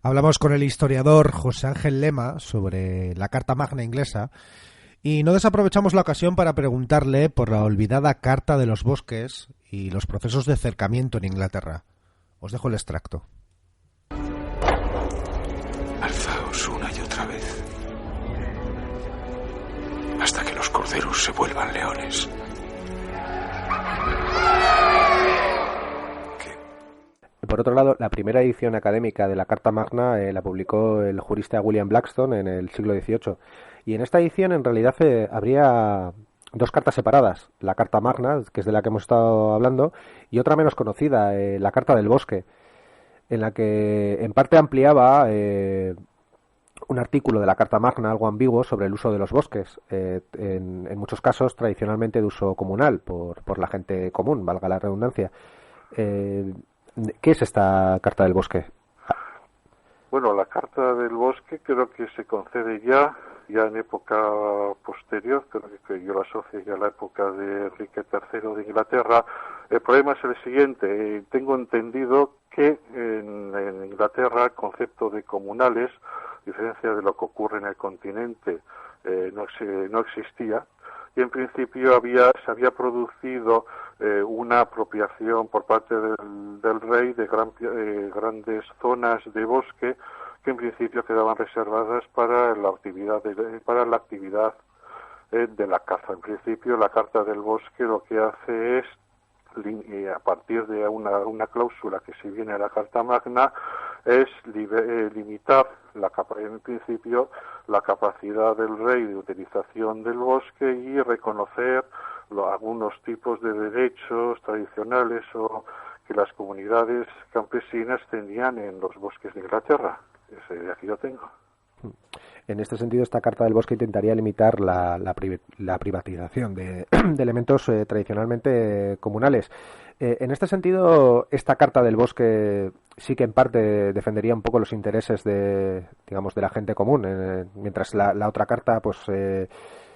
Hablamos con el historiador José Ángel Lema sobre la Carta Magna inglesa y no desaprovechamos la ocasión para preguntarle por la olvidada Carta de los Bosques y los procesos de cercamiento en Inglaterra. Os dejo el extracto. Alzaos una y otra vez, hasta que los corderos se vuelvan leones. Por otro lado, la primera edición académica de la Carta Magna la publicó el jurista William Blackstone en el siglo XVIII. Y en esta edición, en realidad, habría dos cartas separadas. La Carta Magna, que es de la que hemos estado hablando, y otra menos conocida, la Carta del Bosque, en la que en parte ampliaba un artículo de la Carta Magna algo ambiguo sobre el uso de los bosques, en muchos casos tradicionalmente de uso comunal, por la gente común, valga la redundancia. ¿Qué es esta Carta del Bosque? Bueno, la Carta del Bosque creo que se concede ya en época posterior, creo que yo la asocio ya a la época de Enrique III de Inglaterra. El problema es el siguiente, tengo entendido que en Inglaterra el concepto de comunales, a diferencia de lo que ocurre en el continente, no existía. Y en principio se había producido una apropiación por parte del rey de grandes zonas de bosque que en principio quedaban reservadas para la actividad de la caza. En principio la Carta del Bosque lo que hace es, a partir de una cláusula que si viene a la Carta Magna, es limitar en principio la capacidad del rey de utilización del bosque y reconocer algunos tipos de derechos tradicionales o que las comunidades campesinas tenían en los bosques de Inglaterra. Ese de aquí lo tengo. En este sentido, esta Carta del Bosque intentaría limitar la privatización de elementos tradicionalmente comunales. En este sentido, esta Carta del Bosque sí que en parte defendería un poco los intereses de la gente común, mientras la otra carta, pues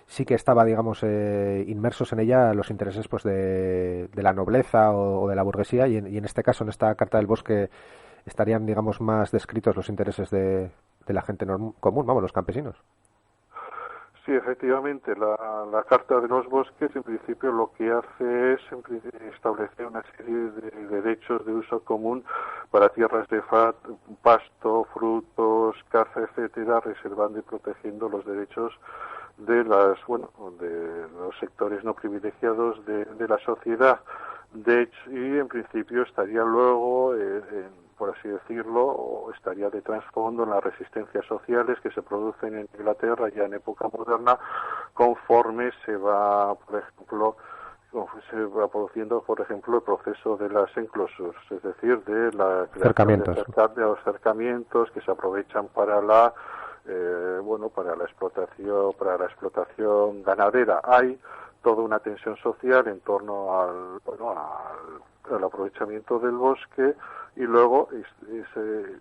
sí que estaba, inmersos en ella los intereses, pues de la nobleza o de la burguesía, y en este caso, en esta Carta del Bosque, estarían, más descritos los intereses de la gente común, los campesinos. Sí, efectivamente, la Carta de los Bosques en principio lo que hace es establecer una serie de derechos de uso común para tierras de pasto, frutos, caza, etcétera, reservando y protegiendo los derechos de los sectores no privilegiados de la sociedad. De hecho, y en principio estaría luego por así decirlo, o estaría de trasfondo en las resistencias sociales que se producen en Inglaterra ya en época moderna, conforme se va produciendo, por ejemplo, el proceso de las enclosures, es decir, de la creación de los cercamientos que se aprovechan para la explotación ganadera. Hay toda una tensión social en torno al aprovechamiento del bosque, y luego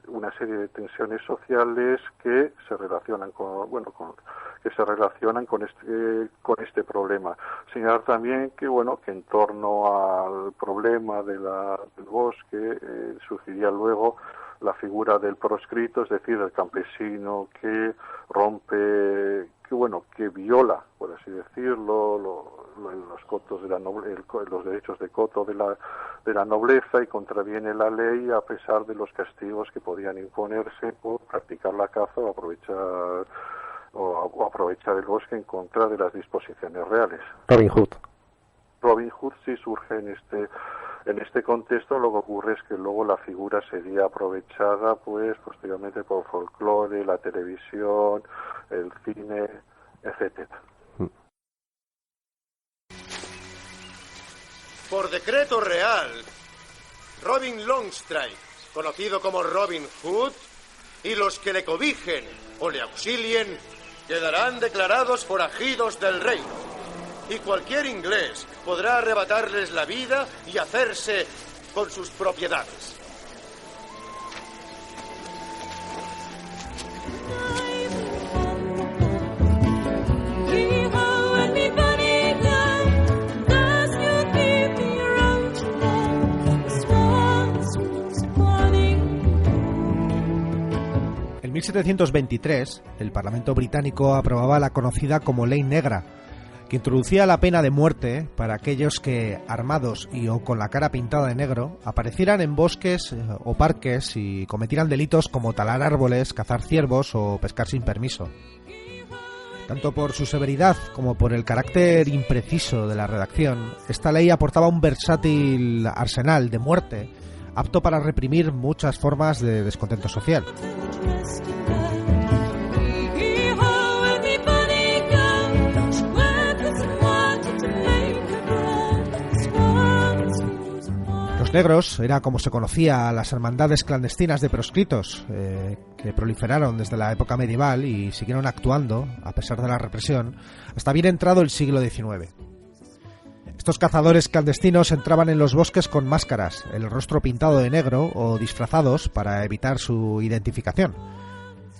una serie de tensiones sociales que se relacionan con este problema. Señalar también que en torno al problema del bosque surgiría luego la figura del proscrito, es decir, el campesino que rompe, que viola, por así decirlo, los cotos de los derechos de coto de la nobleza, y contraviene la ley a pesar de los castigos que podían imponerse por practicar la caza o aprovechar el bosque en contra de las disposiciones reales. Robin Hood sí surge en este contexto. Lo que ocurre es que luego la figura sería aprovechada posteriormente por folclore, la televisión, el cine, etcétera. Por decreto real, Robin Longstrike, conocido como Robin Hood, y los que le cobijen o le auxilien quedarán declarados forajidos del reino, y cualquier inglés podrá arrebatarles la vida y hacerse con sus propiedades. En 1723, el Parlamento británico aprobaba la conocida como Ley Negra, que introducía la pena de muerte para aquellos que, armados y o con la cara pintada de negro, aparecieran en bosques o parques y cometieran delitos como talar árboles, cazar ciervos o pescar sin permiso. Tanto por su severidad como por el carácter impreciso de la redacción, esta ley aportaba un versátil arsenal de muerte, apto para reprimir muchas formas de descontento social. Los negros era como se conocía a las hermandades clandestinas de proscritos, que proliferaron desde la época medieval y siguieron actuando, a pesar de la represión, hasta bien entrado el siglo XIX. Estos cazadores clandestinos entraban en los bosques con máscaras, el rostro pintado de negro o disfrazados para evitar su identificación.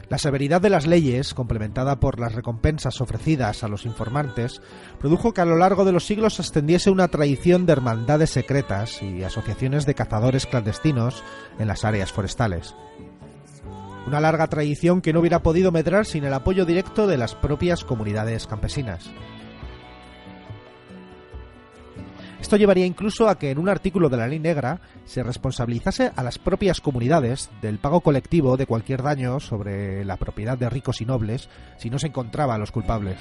La severidad de las leyes, complementada por las recompensas ofrecidas a los informantes, produjo que a lo largo de los siglos se extendiese una tradición de hermandades secretas y asociaciones de cazadores clandestinos en las áreas forestales. Una larga tradición que no hubiera podido medrar sin el apoyo directo de las propias comunidades campesinas. Esto llevaría incluso a que en un artículo de la Ley Negra se responsabilizase a las propias comunidades del pago colectivo de cualquier daño sobre la propiedad de ricos y nobles si no se encontraba a los culpables.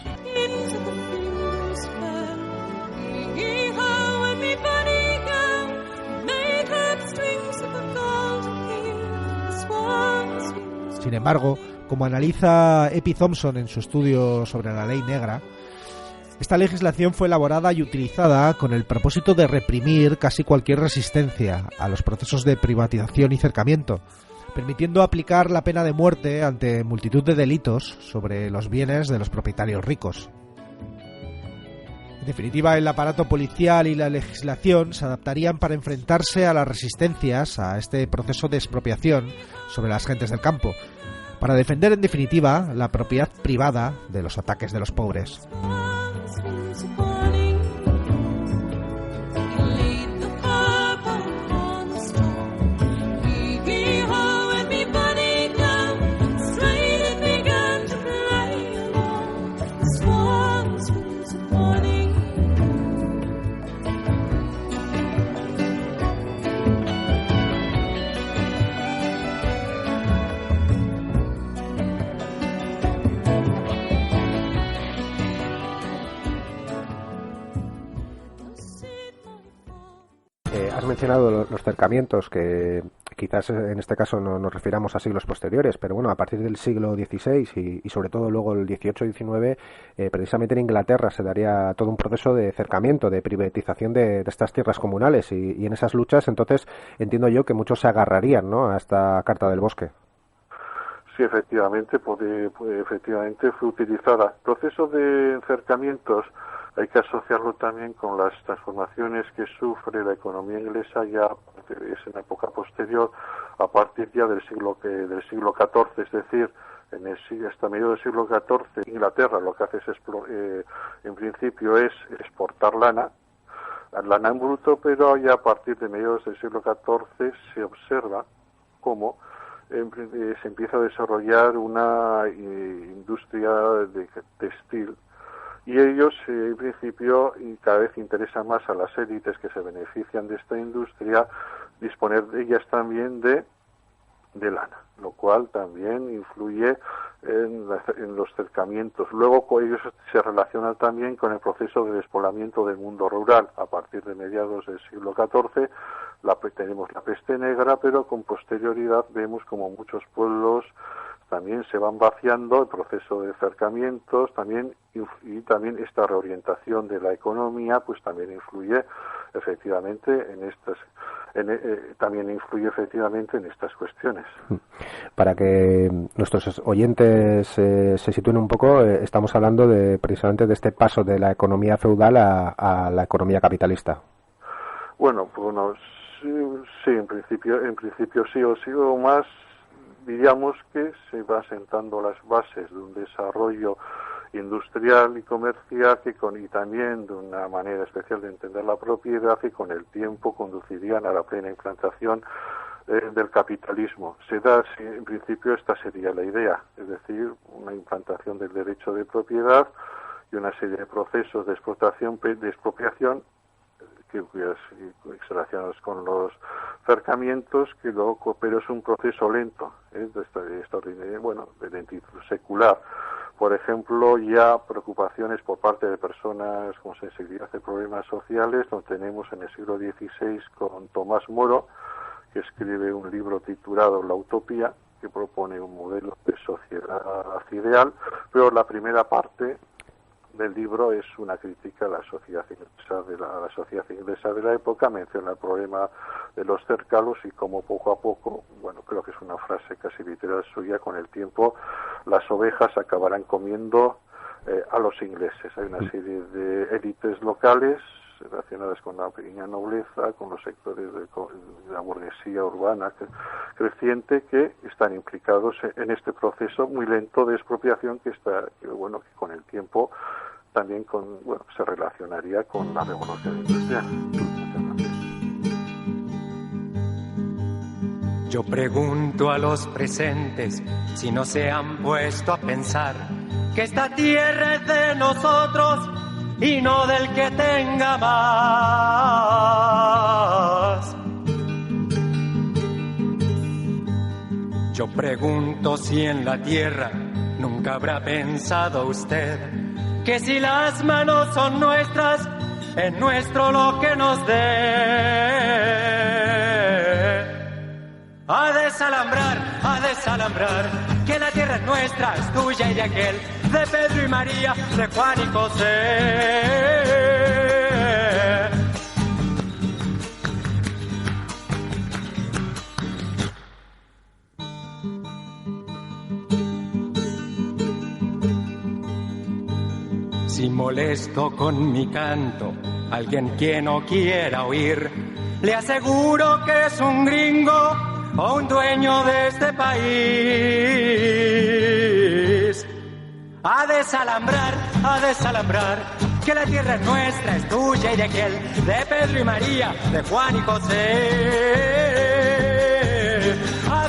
Sin embargo, como analiza Epi Thompson en su estudio sobre la Ley Negra, esta legislación fue elaborada y utilizada con el propósito de reprimir casi cualquier resistencia a los procesos de privatización y cercamiento, permitiendo aplicar la pena de muerte ante multitud de delitos sobre los bienes de los propietarios ricos. En definitiva, el aparato policial y la legislación se adaptarían para enfrentarse a las resistencias a este proceso de expropiación sobre las gentes del campo, para defender en definitiva la propiedad privada de los ataques de los pobres. Has mencionado los cercamientos, que quizás en este caso no nos refiramos a siglos posteriores, pero bueno, a partir del siglo XVI y sobre todo luego el XVIII y XIX, precisamente en Inglaterra se daría todo un proceso de cercamiento, de privatización de estas tierras comunales, y en esas luchas entonces entiendo yo que muchos se agarrarían, ¿no?, a esta Carta del Bosque. Sí, efectivamente, efectivamente fue utilizada. El proceso de cercamientos hay que asociarlo también con las transformaciones que sufre la economía inglesa ya es en época posterior, a partir ya del siglo XIV, es decir, hasta medio del siglo XIV, Inglaterra lo que hace es, en principio, es exportar lana en bruto, pero ya a partir de mediados del siglo XIV se observa cómo se empieza a desarrollar una industria de textil, y ellos en principio, y cada vez interesa más a las élites que se benefician de esta industria, disponer de ellas también de lana, lo cual también influye en los cercamientos. Luego ellos se relacionan también con el proceso de despoblamiento del mundo rural. A partir de mediados del siglo XIV tenemos la peste negra, pero con posterioridad vemos como muchos pueblos también se van vaciando, el proceso de cercamientos también, y también esta reorientación de la economía pues también influye efectivamente en estas cuestiones. Para que nuestros oyentes se sitúen un poco, estamos hablando precisamente de este paso de la economía feudal a la economía capitalista. Bueno, sí, en principio sí, o más, diríamos que se va sentando las bases de un desarrollo industrial y comercial y también de una manera especial de entender la propiedad, y con el tiempo conducirían a la plena implantación del capitalismo. En principio esta sería la idea, es decir, una implantación del derecho de propiedad y una serie de procesos de expropiación relacionados con los cercamientos, pero es un proceso lento, de lentitud secular. Por ejemplo, ya preocupaciones por parte de personas con sensibilidad de problemas sociales lo tenemos en el siglo XVI con Tomás Moro, que escribe un libro titulado La Utopía, que propone un modelo de sociedad ideal, pero la primera parte del libro es una crítica a la sociedad inglesa de la época, menciona el problema de los cercalos y cómo poco a poco, creo que es una frase casi literal suya, con el tiempo las ovejas acabarán comiendo a los ingleses. Hay una serie de élites locales relacionadas con la pequeña nobleza, con los sectores de la burguesía urbana creciente, que están implicados en este proceso muy lento de expropiación que con el tiempo también se relacionaría con la revolución industrial. Yo pregunto a los presentes si no se han puesto a pensar que esta tierra es de nosotros y no del que tenga más. Yo pregunto si en la tierra nunca habrá pensado usted que si las manos son nuestras, es nuestro lo que nos dé. A desalambrar, que la tierra es nuestra, es tuya y de aquel, de Pedro y María, de Juan y José. molesto con mi canto a alguien que no quiera oír, le aseguro que es un gringo o un dueño de este país. A desalambrar, que la tierra es nuestra, es tuya y de aquel, de Pedro y María, de Juan y José. A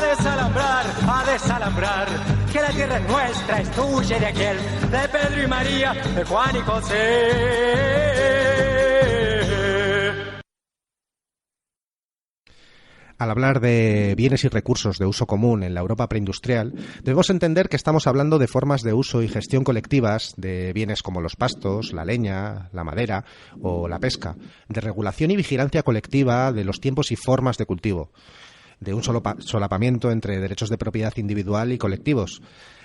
desalambrar, que la tierra es nuestra, es tuya y de aquel, de Pedro y María, de Juan y José. Al hablar de bienes y recursos de uso común en la Europa preindustrial, debemos entender que estamos hablando de formas de uso y gestión colectivas de bienes como los pastos, la leña, la madera o la pesca, de regulación y vigilancia colectiva de los tiempos y formas de cultivo, de un solapamiento entre derechos de propiedad individual y colectivos.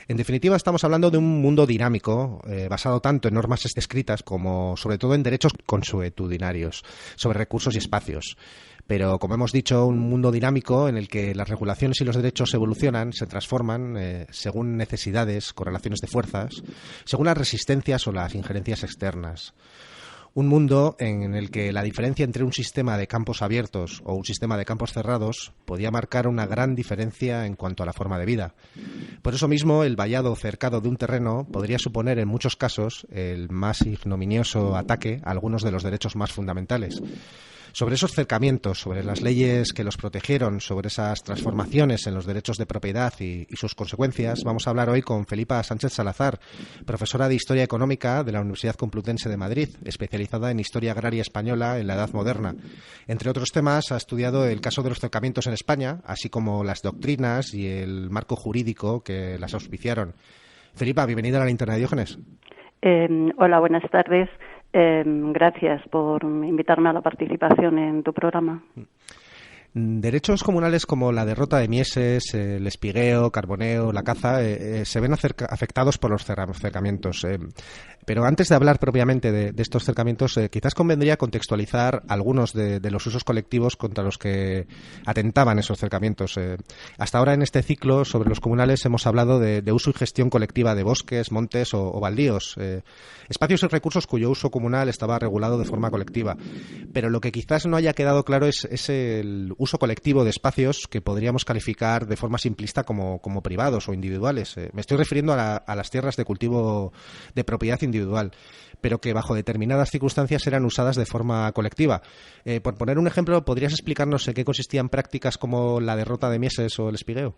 En definitiva, estamos hablando de un mundo dinámico, basado tanto en normas escritas como, sobre todo, en derechos consuetudinarios sobre recursos y espacios. Pero, como hemos dicho, un mundo dinámico en el que las regulaciones y los derechos evolucionan, se transforman según necesidades, correlaciones de fuerzas, según las resistencias o las injerencias externas. Un mundo en el que la diferencia entre un sistema de campos abiertos o un sistema de campos cerrados podía marcar una gran diferencia en cuanto a la forma de vida. Por eso mismo, el vallado cercado de un terreno podría suponer en muchos casos el más ignominioso ataque a algunos de los derechos más fundamentales. Sobre esos cercamientos, sobre las leyes que los protegieron, sobre esas transformaciones en los derechos de propiedad y sus consecuencias, vamos a hablar hoy con Felipa Sánchez Salazar, profesora de Historia Económica de la Universidad Complutense de Madrid, especializada en Historia Agraria Española en la Edad Moderna. Entre otros temas, ha estudiado el caso de los cercamientos en España, así como las doctrinas y el marco jurídico que las auspiciaron. Felipa, bienvenida a la linterna de Diógenes. Hola, buenas tardes. Gracias por invitarme a la participación en tu programa. Derechos comunales como la derrota de Mieses, el espigueo, carboneo, la caza, se ven afectados por los cercamientos. Pero antes de hablar propiamente de estos cercamientos, quizás convendría contextualizar algunos de los usos colectivos contra los que atentaban esos cercamientos. Hasta ahora en este ciclo sobre los comunales hemos hablado de uso y gestión colectiva de bosques, montes o baldíos, espacios y recursos cuyo uso comunal estaba regulado de forma colectiva. Pero lo que quizás no haya quedado claro es el uso colectivo de espacios que podríamos calificar de forma simplista como privados o individuales. Me estoy refiriendo a las tierras de cultivo de propiedad individual, pero que bajo determinadas circunstancias eran usadas de forma colectiva. Por poner un ejemplo, ¿podrías explicarnos en qué consistían prácticas como la derrota de Mieses o el espigueo?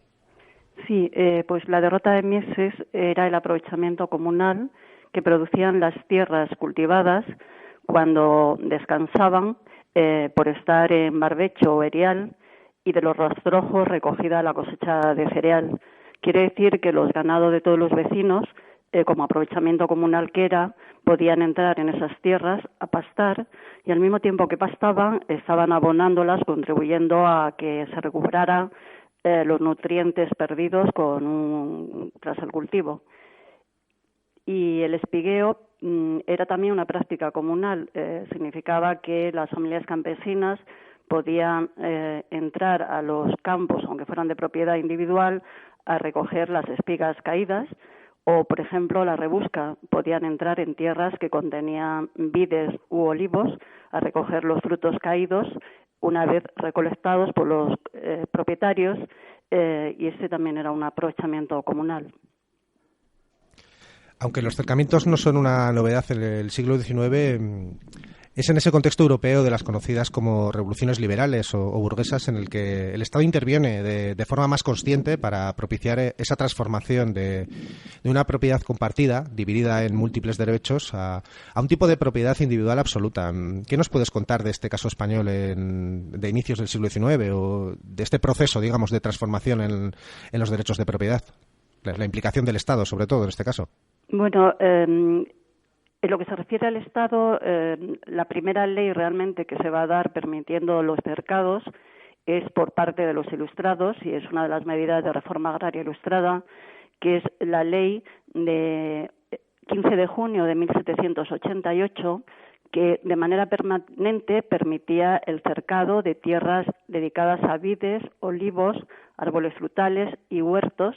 Sí, pues la derrota de Mieses era el aprovechamiento comunal que producían las tierras cultivadas cuando descansaban por estar en barbecho o erial, y de los rastrojos recogida la cosecha de cereal. Quiere decir que los ganados de todos los vecinos, como aprovechamiento comunal que era, podían entrar en esas tierras a pastar, y al mismo tiempo que pastaban estaban abonándolas, contribuyendo a que se recuperaran los nutrientes perdidos tras el cultivo. Y el espigueo era también una práctica comunal. Significaba que las familias campesinas podían entrar a los campos, aunque fueran de propiedad individual, a recoger las espigas caídas, o, por ejemplo, la rebusca. Podían entrar en tierras que contenían vides u olivos a recoger los frutos caídos una vez recolectados por los propietarios, y ese también era un aprovechamiento comunal. Aunque los cercamientos no son una novedad en el siglo XIX, es en ese contexto europeo de las conocidas como revoluciones liberales o burguesas en el que el Estado interviene de forma más consciente para propiciar esa transformación de una propiedad compartida, dividida en múltiples derechos, a un tipo de propiedad individual absoluta. ¿Qué nos puedes contar de este caso español de inicios del siglo XIX o de este proceso, digamos, de transformación en los derechos de propiedad? La implicación del Estado, sobre todo, en este caso. Bueno, en lo que se refiere al Estado, la primera ley realmente que se va a dar permitiendo los cercados es por parte de los ilustrados, y es una de las medidas de reforma agraria ilustrada, que es la ley de 15 de junio de 1788, que de manera permanente permitía el cercado de tierras dedicadas a vides, olivos, árboles frutales y huertos,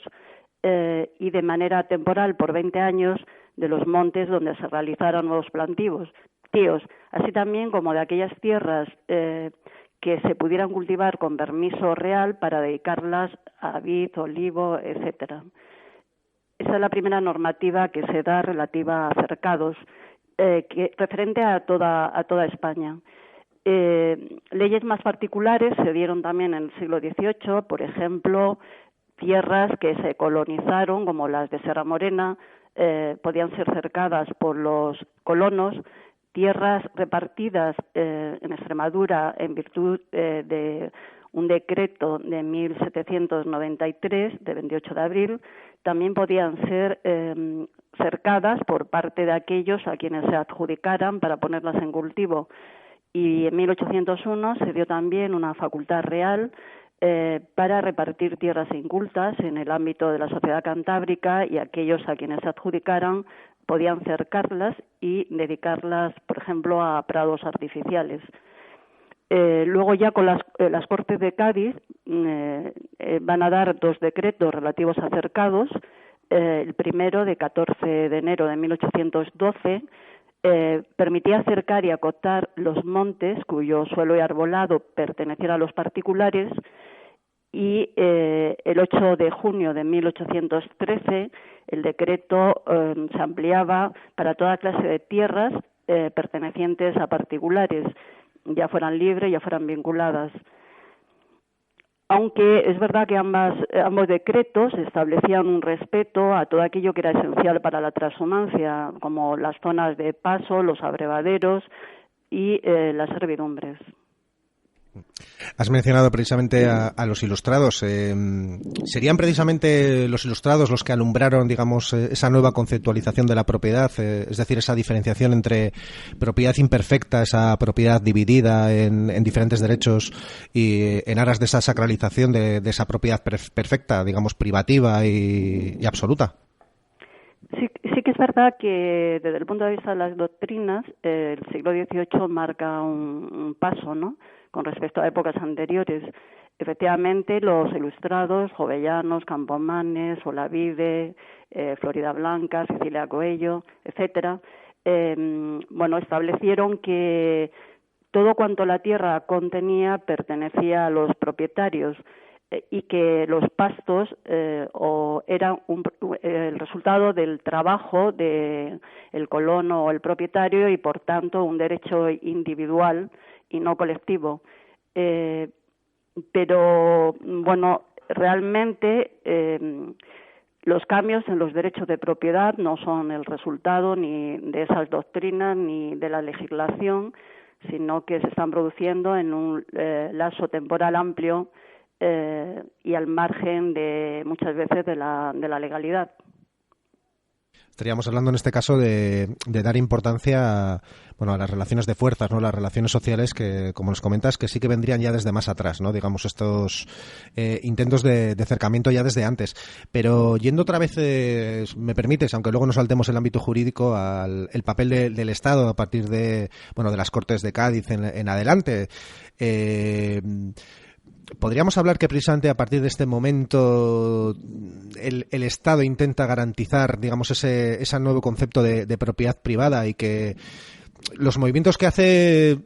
y de manera temporal, por 20 años, de los montes donde se realizaran nuevos plantíos, así también como de aquellas tierras que se pudieran cultivar con permiso real para dedicarlas a vid, olivo, etcétera. Esa es la primera normativa que se da relativa a cercados, referente a toda España. Leyes más particulares se dieron también en el siglo XVIII, por ejemplo, tierras que se colonizaron, como las de Serra Morena, podían ser cercadas por los colonos, tierras repartidas en Extremadura en virtud de un decreto de 1793, de 28 de abril, también podían ser cercadas por parte de aquellos a quienes se adjudicaran para ponerlas en cultivo. Y en 1801 se dio también una facultad real para repartir tierras incultas en el ámbito de la sociedad cantábrica, y aquellos a quienes se adjudicaran podían cercarlas y dedicarlas, por ejemplo, a prados artificiales. Luego ya con las Cortes de Cádiz van a dar 2 decretos relativos a cercados. El primero, de 14 de enero de 1812, permitía cercar y acotar los montes cuyo suelo y arbolado perteneciera a los particulares, y el 8 de junio de 1813 el decreto se ampliaba para toda clase de tierras pertenecientes a particulares, ya fueran libres, ya fueran vinculadas. Aunque es verdad que ambos decretos establecían un respeto a todo aquello que era esencial para la transhumancia, como las zonas de paso, los abrevaderos y las servidumbres. Has mencionado precisamente a los ilustrados. ¿Serían precisamente los ilustrados los que alumbraron, digamos, esa nueva conceptualización de la propiedad? Es decir, esa diferenciación entre propiedad imperfecta, esa propiedad dividida en diferentes derechos, y en aras de esa sacralización de esa propiedad perfecta, digamos, privativa y absoluta. Sí que es verdad que desde el punto de vista de las doctrinas, el siglo XVIII marca un paso, ¿no?, con respecto a épocas anteriores. Efectivamente, los ilustrados, Jovellanos, Campomanes, Olavide, Florida Blanca, Cecilia Coello, etcétera, establecieron que todo cuanto la tierra contenía pertenecía a los propietarios, y que los pastos eran el resultado del trabajo del colono o el propietario, y por tanto un derecho individual y no colectivo. Pero realmente los cambios en los derechos de propiedad no son el resultado ni de esas doctrinas ni de la legislación, sino que se están produciendo en un lapso temporal amplio y al margen de muchas veces de la legalidad. Estaríamos hablando en este caso de dar importancia a las relaciones de fuerzas, ¿no?, las relaciones sociales que, como nos comentas, que sí que vendrían ya desde más atrás, ¿no?, digamos, estos intentos de acercamiento ya desde antes. Pero yendo otra vez, me permites, aunque luego nos saltemos el ámbito jurídico, al el papel del Estado a partir de las Cortes de Cádiz en adelante. ¿Podríamos hablar que precisamente a partir de este momento el Estado intenta garantizar, digamos, ese nuevo concepto de propiedad privada, y que los movimientos que hace,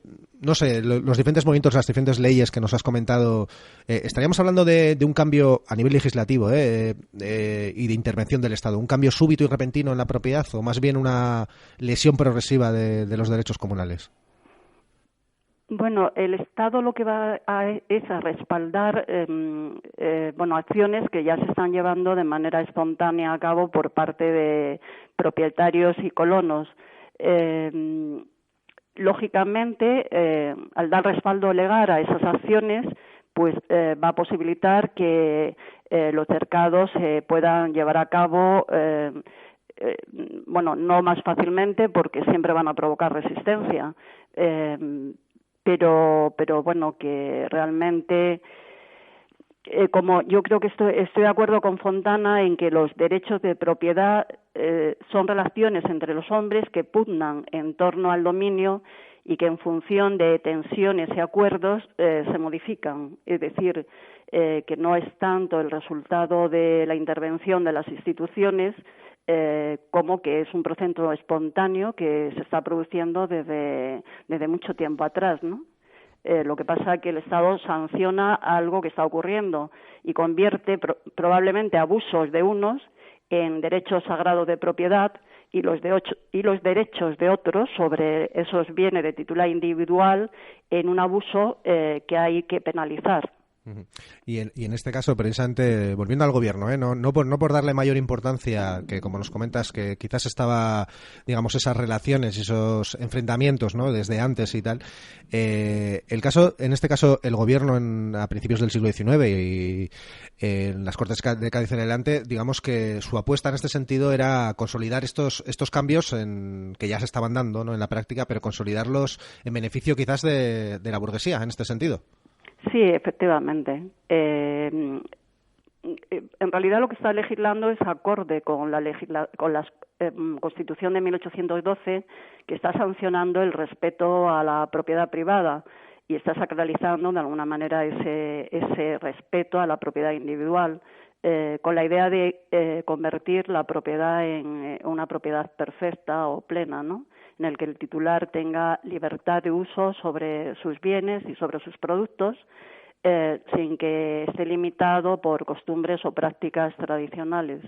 no sé, los diferentes movimientos, las diferentes leyes que nos has comentado, estaríamos hablando de un cambio a nivel legislativo y de intervención del Estado, un cambio súbito y repentino en la propiedad, o más bien una lesión progresiva de los derechos comunales? Bueno, el Estado lo que va es a respaldar acciones que ya se están llevando de manera espontánea a cabo por parte de propietarios y colonos. Lógicamente, al dar respaldo legal a esas acciones, pues va a posibilitar que los cercados se puedan llevar a cabo, no más fácilmente, porque siempre van a provocar resistencia. Pero que realmente, como yo creo que estoy de acuerdo con Fontana en que los derechos de propiedad son relaciones entre los hombres que pugnan en torno al dominio, y que en función de tensiones y acuerdos se modifican. Es decir, que no es tanto el resultado de la intervención de las instituciones, como que es un proceso espontáneo que se está produciendo desde mucho tiempo atrás, ¿no? Lo que pasa es que el Estado sanciona algo que está ocurriendo y convierte probablemente abusos de unos en derechos sagrados de propiedad y los derechos de otros sobre esos bienes de titular individual en un abuso que hay que penalizar. Y en este caso, precisamente, volviendo al gobierno, no por darle mayor importancia, que como nos comentas, que quizás estaba, digamos, esas relaciones y esos enfrentamientos, ¿no?, desde antes y tal. En este caso, el gobierno a principios del siglo XIX y en las Cortes de Cádiz en adelante, digamos que su apuesta en este sentido era consolidar estos cambios que ya se estaban dando, ¿no?, en la práctica, pero consolidarlos en beneficio quizás de la burguesía, en este sentido. Sí, efectivamente. En realidad lo que está legislando es acorde con la Constitución de 1812, que está sancionando el respeto a la propiedad privada y está sacralizando de alguna manera ese respeto a la propiedad individual, con la idea de convertir la propiedad en una propiedad perfecta o plena, ¿no?, en el que el titular tenga libertad de uso sobre sus bienes y sobre sus productos, sin que esté limitado por costumbres o prácticas tradicionales.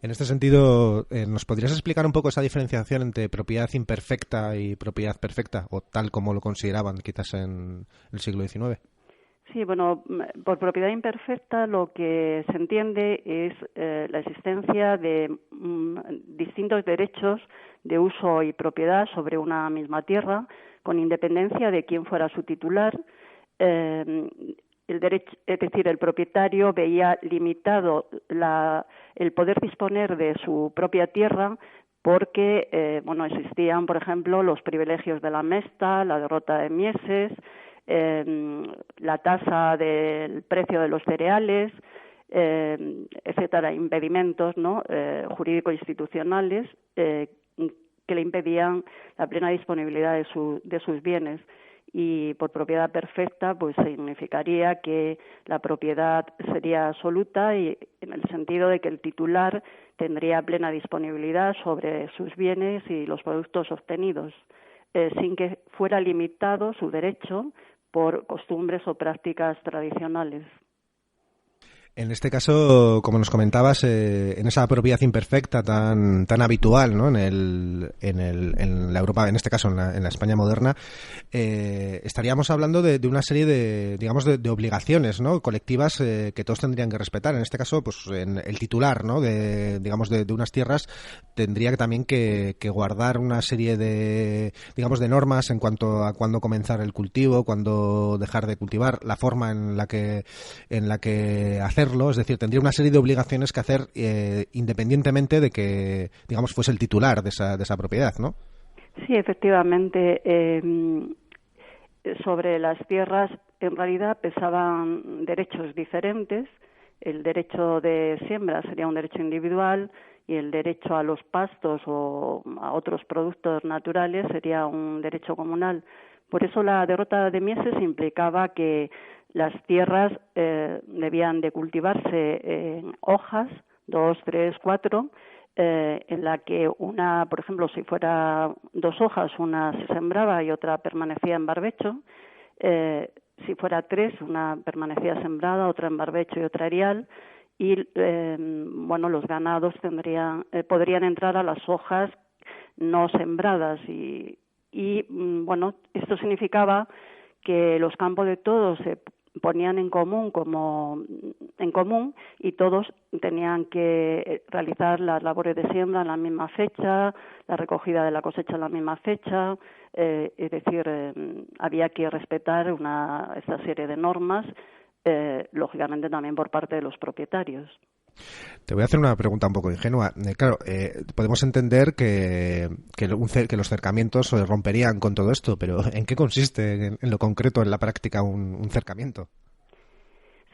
En este sentido, ¿nos podrías explicar un poco esa diferenciación entre propiedad imperfecta y propiedad perfecta, o tal como lo consideraban quizás en el siglo XIX? Sí, bueno, por propiedad imperfecta lo que se entiende es la existencia de distintos derechos de uso y propiedad sobre una misma tierra, con independencia de quién fuera su titular. El derecho, es decir, el propietario veía limitado el poder disponer de su propia tierra porque existían, por ejemplo, los privilegios de la mesta, la derrota de Mieses, la tasa del precio de los cereales, etcétera, impedimentos, ¿no?, jurídico-institucionales que le impedían la plena disponibilidad de sus bienes. Y por propiedad perfecta, pues significaría que la propiedad sería absoluta y en el sentido de que el titular tendría plena disponibilidad sobre sus bienes y los productos obtenidos, sin que fuera limitado su derecho por costumbres o prácticas tradicionales. En este caso, como nos comentabas, en esa propiedad imperfecta tan habitual, ¿no?, en la Europa, en este caso en la España moderna, estaríamos hablando de una serie de obligaciones, ¿no?, colectivas que todos tendrían que respetar. En este caso, pues el titular, ¿no?, de unas tierras tendría también que guardar una serie de normas en cuanto a cuándo comenzar el cultivo, cuándo dejar de cultivar, la forma en la que hacer. Es decir, tendría una serie de obligaciones que hacer independientemente de que, digamos, fuese el titular de esa propiedad, ¿no? Sí, efectivamente. Sobre las tierras, en realidad, pesaban derechos diferentes. El derecho de siembra sería un derecho individual y el derecho a los pastos o a otros productos naturales sería un derecho comunal. Por eso la derrota de Mieses implicaba que las tierras debían de cultivarse en hojas, 2, 3, 4, en la que una, por ejemplo, si fuera 2 hojas, una se sembraba y otra permanecía en barbecho. Si fuera 3, una permanecía sembrada, otra en barbecho y otra erial. Y, los ganados podrían entrar a las hojas no sembradas. Y esto significaba que los campos de todos se ponían en común y todos tenían que realizar las labores de siembra en la misma fecha, la recogida de la cosecha en la misma fecha, es decir, había que respetar esta serie de normas, lógicamente también por parte de los propietarios. Te voy a hacer una pregunta un poco ingenua. Claro, podemos entender que los cercamientos romperían con todo esto, pero ¿en qué consiste en lo concreto, en la práctica, un cercamiento?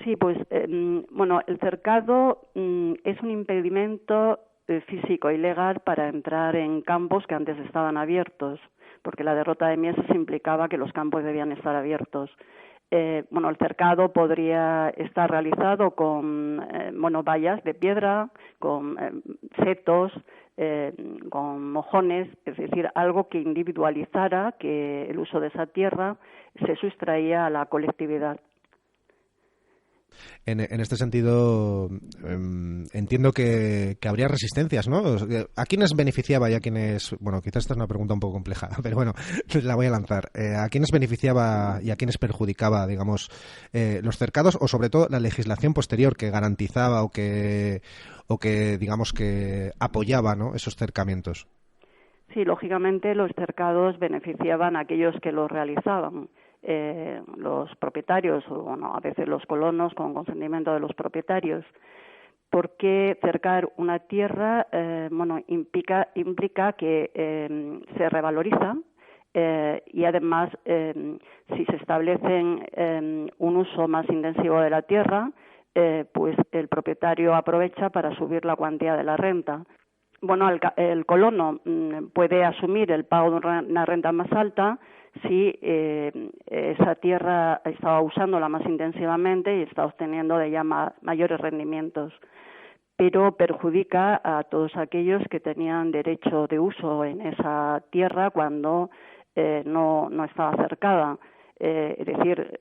Sí, pues, el cercado es un impedimento físico y legal para entrar en campos que antes estaban abiertos, porque la derrota de Mieses implicaba que los campos debían estar abiertos. el cercado podría estar realizado con vallas de piedra, con setos, con mojones, es decir, algo que individualizara que el uso de esa tierra se sustraía a la colectividad. En este sentido, entiendo que habría resistencias, ¿no? ¿A quiénes beneficiaba y a quiénes...? Bueno, quizás esta es una pregunta un poco compleja, pero bueno, la voy a lanzar. ¿A quiénes beneficiaba y a quiénes perjudicaba, digamos, los cercados o sobre todo la legislación posterior que garantizaba o que digamos, que apoyaba, ¿no?, esos cercamientos? Sí, lógicamente los cercados beneficiaban a aquellos que los realizaban. Los propietarios o a veces los colonos con consentimiento de los propietarios, porque cercar una tierra implica que se revaloriza y además si se establece un uso más intensivo de la tierra, pues el propietario aprovecha para subir la cuantía de la renta. El colono puede asumir el pago de una renta más alta si esa tierra estaba usándola más intensivamente y está obteniendo de ella mayores rendimientos, pero perjudica a todos aquellos que tenían derecho de uso en esa tierra cuando no estaba cercada, es decir,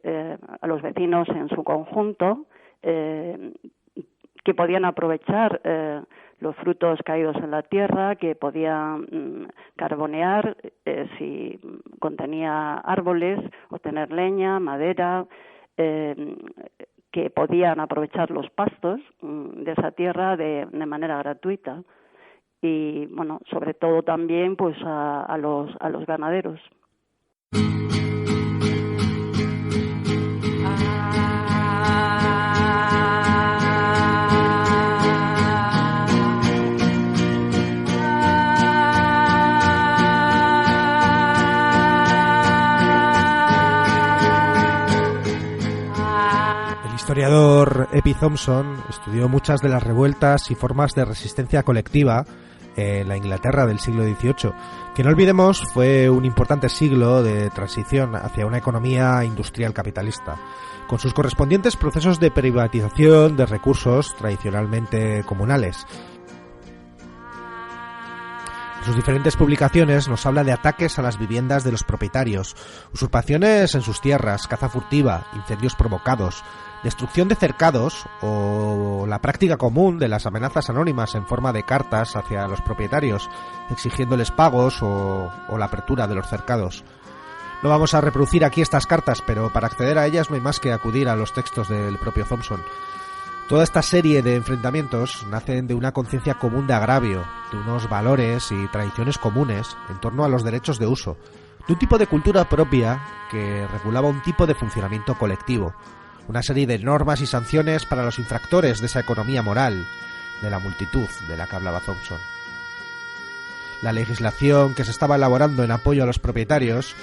a los vecinos en su conjunto que podían aprovechar los frutos caídos en la tierra, que podían carbonear si contenía árboles, obtener leña, madera, que podían aprovechar los pastos de esa tierra de manera gratuita. Y, sobre todo también pues a los ganaderos. El historiador Epi Thompson estudió muchas de las revueltas y formas de resistencia colectiva en la Inglaterra del siglo XVIII, que no olvidemos fue un importante siglo de transición hacia una economía industrial capitalista, con sus correspondientes procesos de privatización de recursos tradicionalmente comunales. En sus diferentes publicaciones nos habla de ataques a las viviendas de los propietarios, usurpaciones en sus tierras, caza furtiva, incendios provocados, destrucción de cercados o la práctica común de las amenazas anónimas en forma de cartas hacia los propietarios, exigiéndoles pagos o la apertura de los cercados. No vamos a reproducir aquí estas cartas, pero para acceder a ellas no hay más que acudir a los textos del propio Thompson. Toda esta serie de enfrentamientos nacen de una conciencia común de agravio, de unos valores y tradiciones comunes en torno a los derechos de uso, de un tipo de cultura propia que regulaba un tipo de funcionamiento colectivo, una serie de normas y sanciones para los infractores de esa economía moral, de la multitud de la que hablaba Thompson. La legislación que se estaba elaborando en apoyo a los propietarios,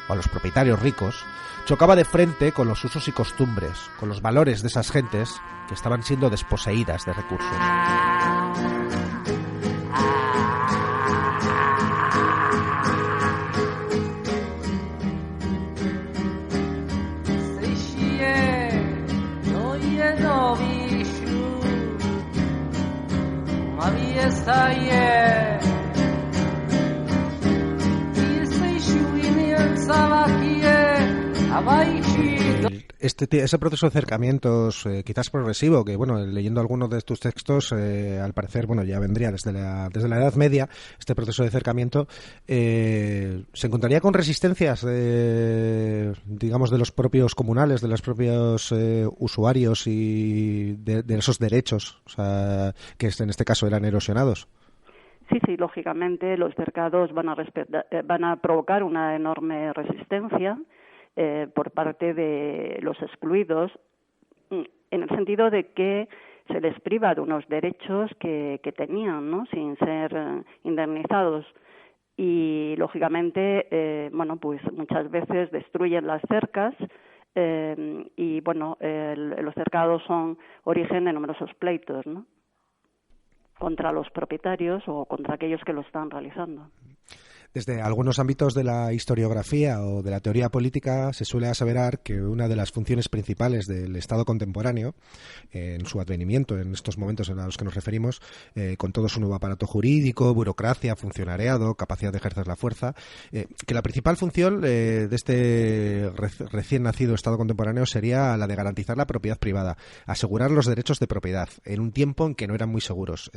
o a los propietarios ricos, chocaba de frente con los usos y costumbres, con los valores de esas gentes que estaban siendo desposeídas de recursos. Ese proceso de acercamientos quizás progresivo, que leyendo algunos de tus textos, al parecer ya vendría desde la Edad Media, este proceso de acercamiento se encontraría con resistencias digamos de los propios comunales, de los propios usuarios y de esos derechos, o sea, que en este caso eran erosionados. Sí, lógicamente los cercados van a provocar una enorme resistencia por parte de los excluidos, en el sentido de que se les priva de unos derechos que tenían, ¿no?, sin ser indemnizados. Y lógicamente, pues muchas veces destruyen las cercas y los cercados son origen de numerosos pleitos, ¿no?, contra los propietarios o contra aquellos que lo están realizando. Desde algunos ámbitos de la historiografía o de la teoría política se suele aseverar que una de las funciones principales del Estado contemporáneo, en su advenimiento, en estos momentos a los que nos referimos, con todo su nuevo aparato jurídico, burocracia, funcionariado, capacidad de ejercer la fuerza, que la principal función de este recién nacido Estado contemporáneo sería la de garantizar la propiedad privada, asegurar los derechos de propiedad en un tiempo en que no eran muy seguros.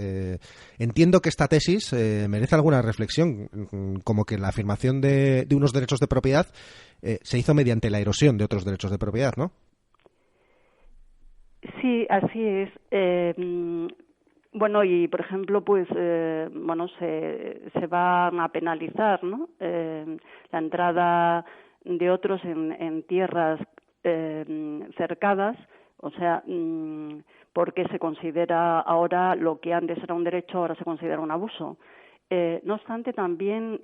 Entiendo que esta tesis merece alguna reflexión, como que la afirmación de unos derechos de propiedad se hizo mediante la erosión de otros derechos de propiedad, ¿no? Sí, así es. Bueno, y por ejemplo, pues, se van a penalizar, ¿no? La entrada de otros en tierras cercadas, o sea, porque se considera ahora lo que antes era un derecho, ahora se considera un abuso. No obstante, también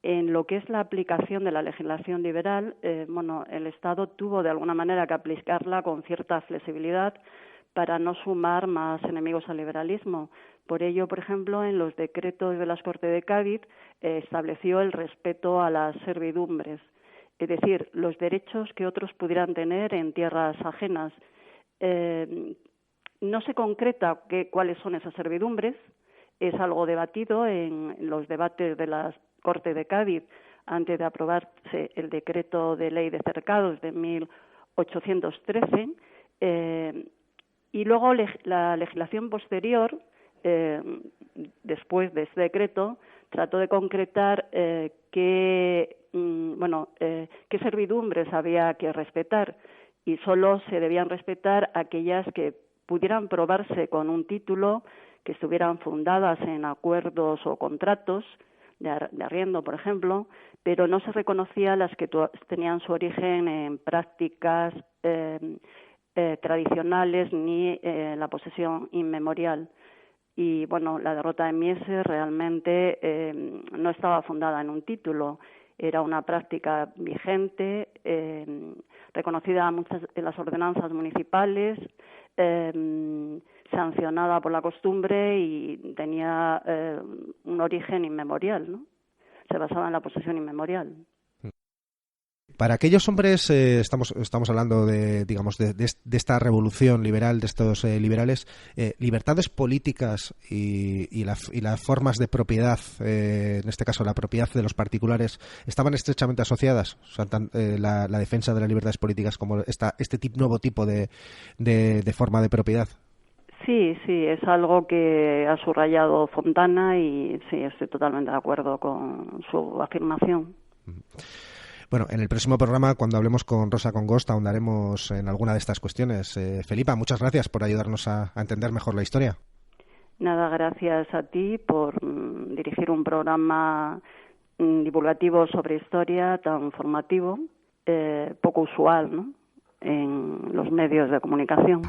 en lo que es la aplicación de la legislación liberal, el Estado tuvo de alguna manera que aplicarla con cierta flexibilidad para no sumar más enemigos al liberalismo. Por ello, por ejemplo, en los decretos de las Cortes de Cádiz estableció el respeto a las servidumbres, es decir, los derechos que otros pudieran tener en tierras ajenas. No se concreta cuáles son esas servidumbres. Es algo debatido en los debates de las Cortes de Cádiz antes de aprobarse el decreto de ley de cercados de 1813, y luego la legislación posterior, después de este decreto, trató de concretar qué servidumbres había que respetar, y solo se debían respetar aquellas que pudieran probarse con un título, que estuvieran fundadas en acuerdos o contratos de arriendo, por ejemplo, pero no se reconocía las que tenían su origen en prácticas tradicionales ni la posesión inmemorial. Y bueno, la derrota de Mieses realmente no estaba fundada en un título, era una práctica vigente, reconocida en las ordenanzas municipales, sancionada por la costumbre, y tenía un origen inmemorial, ¿no? Se basaba en la posesión inmemorial. Para aquellos hombres, estamos hablando de esta revolución liberal, de estos liberales, libertades políticas y las formas de propiedad, en este caso la propiedad de los particulares, estaban estrechamente asociadas. O sea, la defensa de las libertades políticas como este nuevo tipo de forma de propiedad. Sí, es algo que ha subrayado Fontana, y sí, estoy totalmente de acuerdo con su afirmación. Bueno, en el próximo programa, cuando hablemos con Rosa Congost, ahondaremos en alguna de estas cuestiones. Felipa, muchas gracias por ayudarnos a entender mejor la historia. Nada, gracias a ti por dirigir un programa divulgativo sobre historia tan formativo, poco usual, ¿no?, en los medios de comunicación.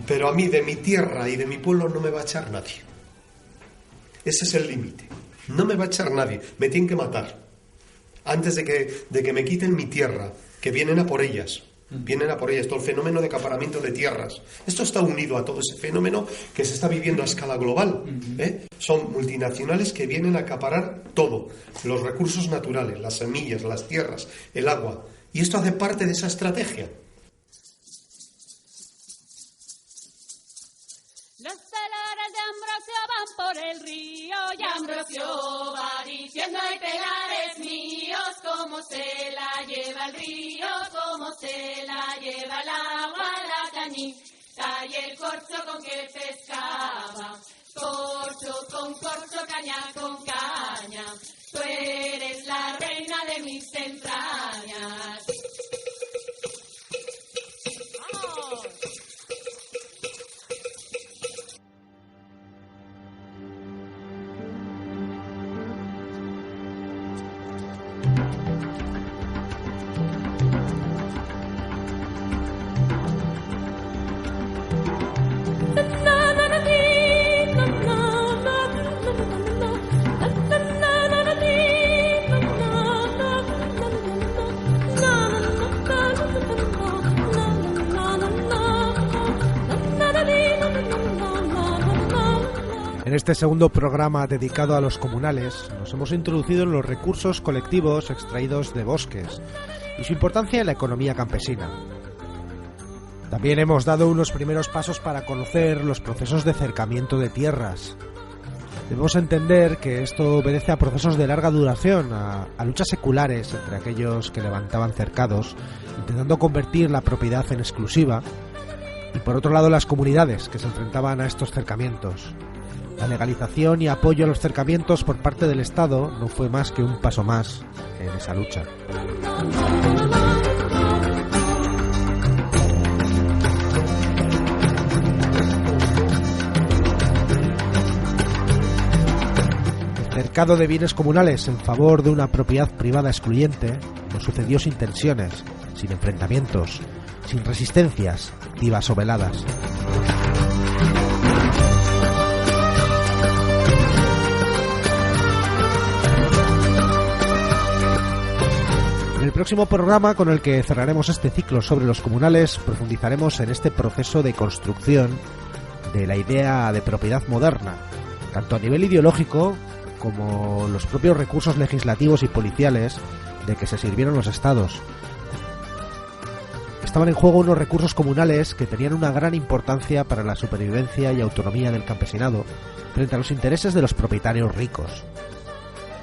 pero a mí de mi tierra y de mi pueblo no me va a echar nadie. Ese es el límite. No me va a echar nadie, me tienen que matar antes de que me quiten mi tierra, que vienen a por ellas. Vienen a por ellas, todo el fenómeno de acaparamiento de tierras. Esto está unido a todo ese fenómeno que se está viviendo a escala global. Son multinacionales que vienen a acaparar todo, los recursos naturales, las semillas, las tierras, el agua. Y esto hace parte de esa estrategia. Los celores de Ambrosio van por el río y Ambrosio va diciendo: hay pelares míos, cómo se la lleva el río, cómo se la lleva el agua, la cañita y el corcho con que pescaba. Corcho con corcho, caña con caña, tú eres la reina de mis entrañas. ¡Vamos! En este segundo programa dedicado a los comunales, nos hemos introducido en los recursos colectivos extraídos de bosques y su importancia en la economía campesina. También hemos dado unos primeros pasos para conocer los procesos de cercamiento de tierras. Debemos entender que esto obedece a procesos de larga duración, a luchas seculares entre aquellos que levantaban cercados, intentando convertir la propiedad en exclusiva, y por otro lado las comunidades que se enfrentaban a estos cercamientos. La legalización y apoyo a los cercamientos por parte del Estado no fue más que un paso más en esa lucha. El cercado de bienes comunales en favor de una propiedad privada excluyente no sucedió sin tensiones, sin enfrentamientos, sin resistencias activas o veladas. En el próximo programa, con el que cerraremos este ciclo sobre los comunales, profundizaremos en este proceso de construcción de la idea de propiedad moderna, tanto a nivel ideológico como los propios recursos legislativos y policiales de que se sirvieron los estados. Estaban en juego unos recursos comunales que tenían una gran importancia para la supervivencia y autonomía del campesinado frente a los intereses de los propietarios ricos.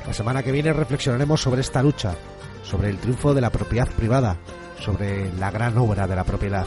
La semana que viene reflexionaremos sobre esta lucha, sobre el triunfo de la propiedad privada, sobre la gran obra de la propiedad.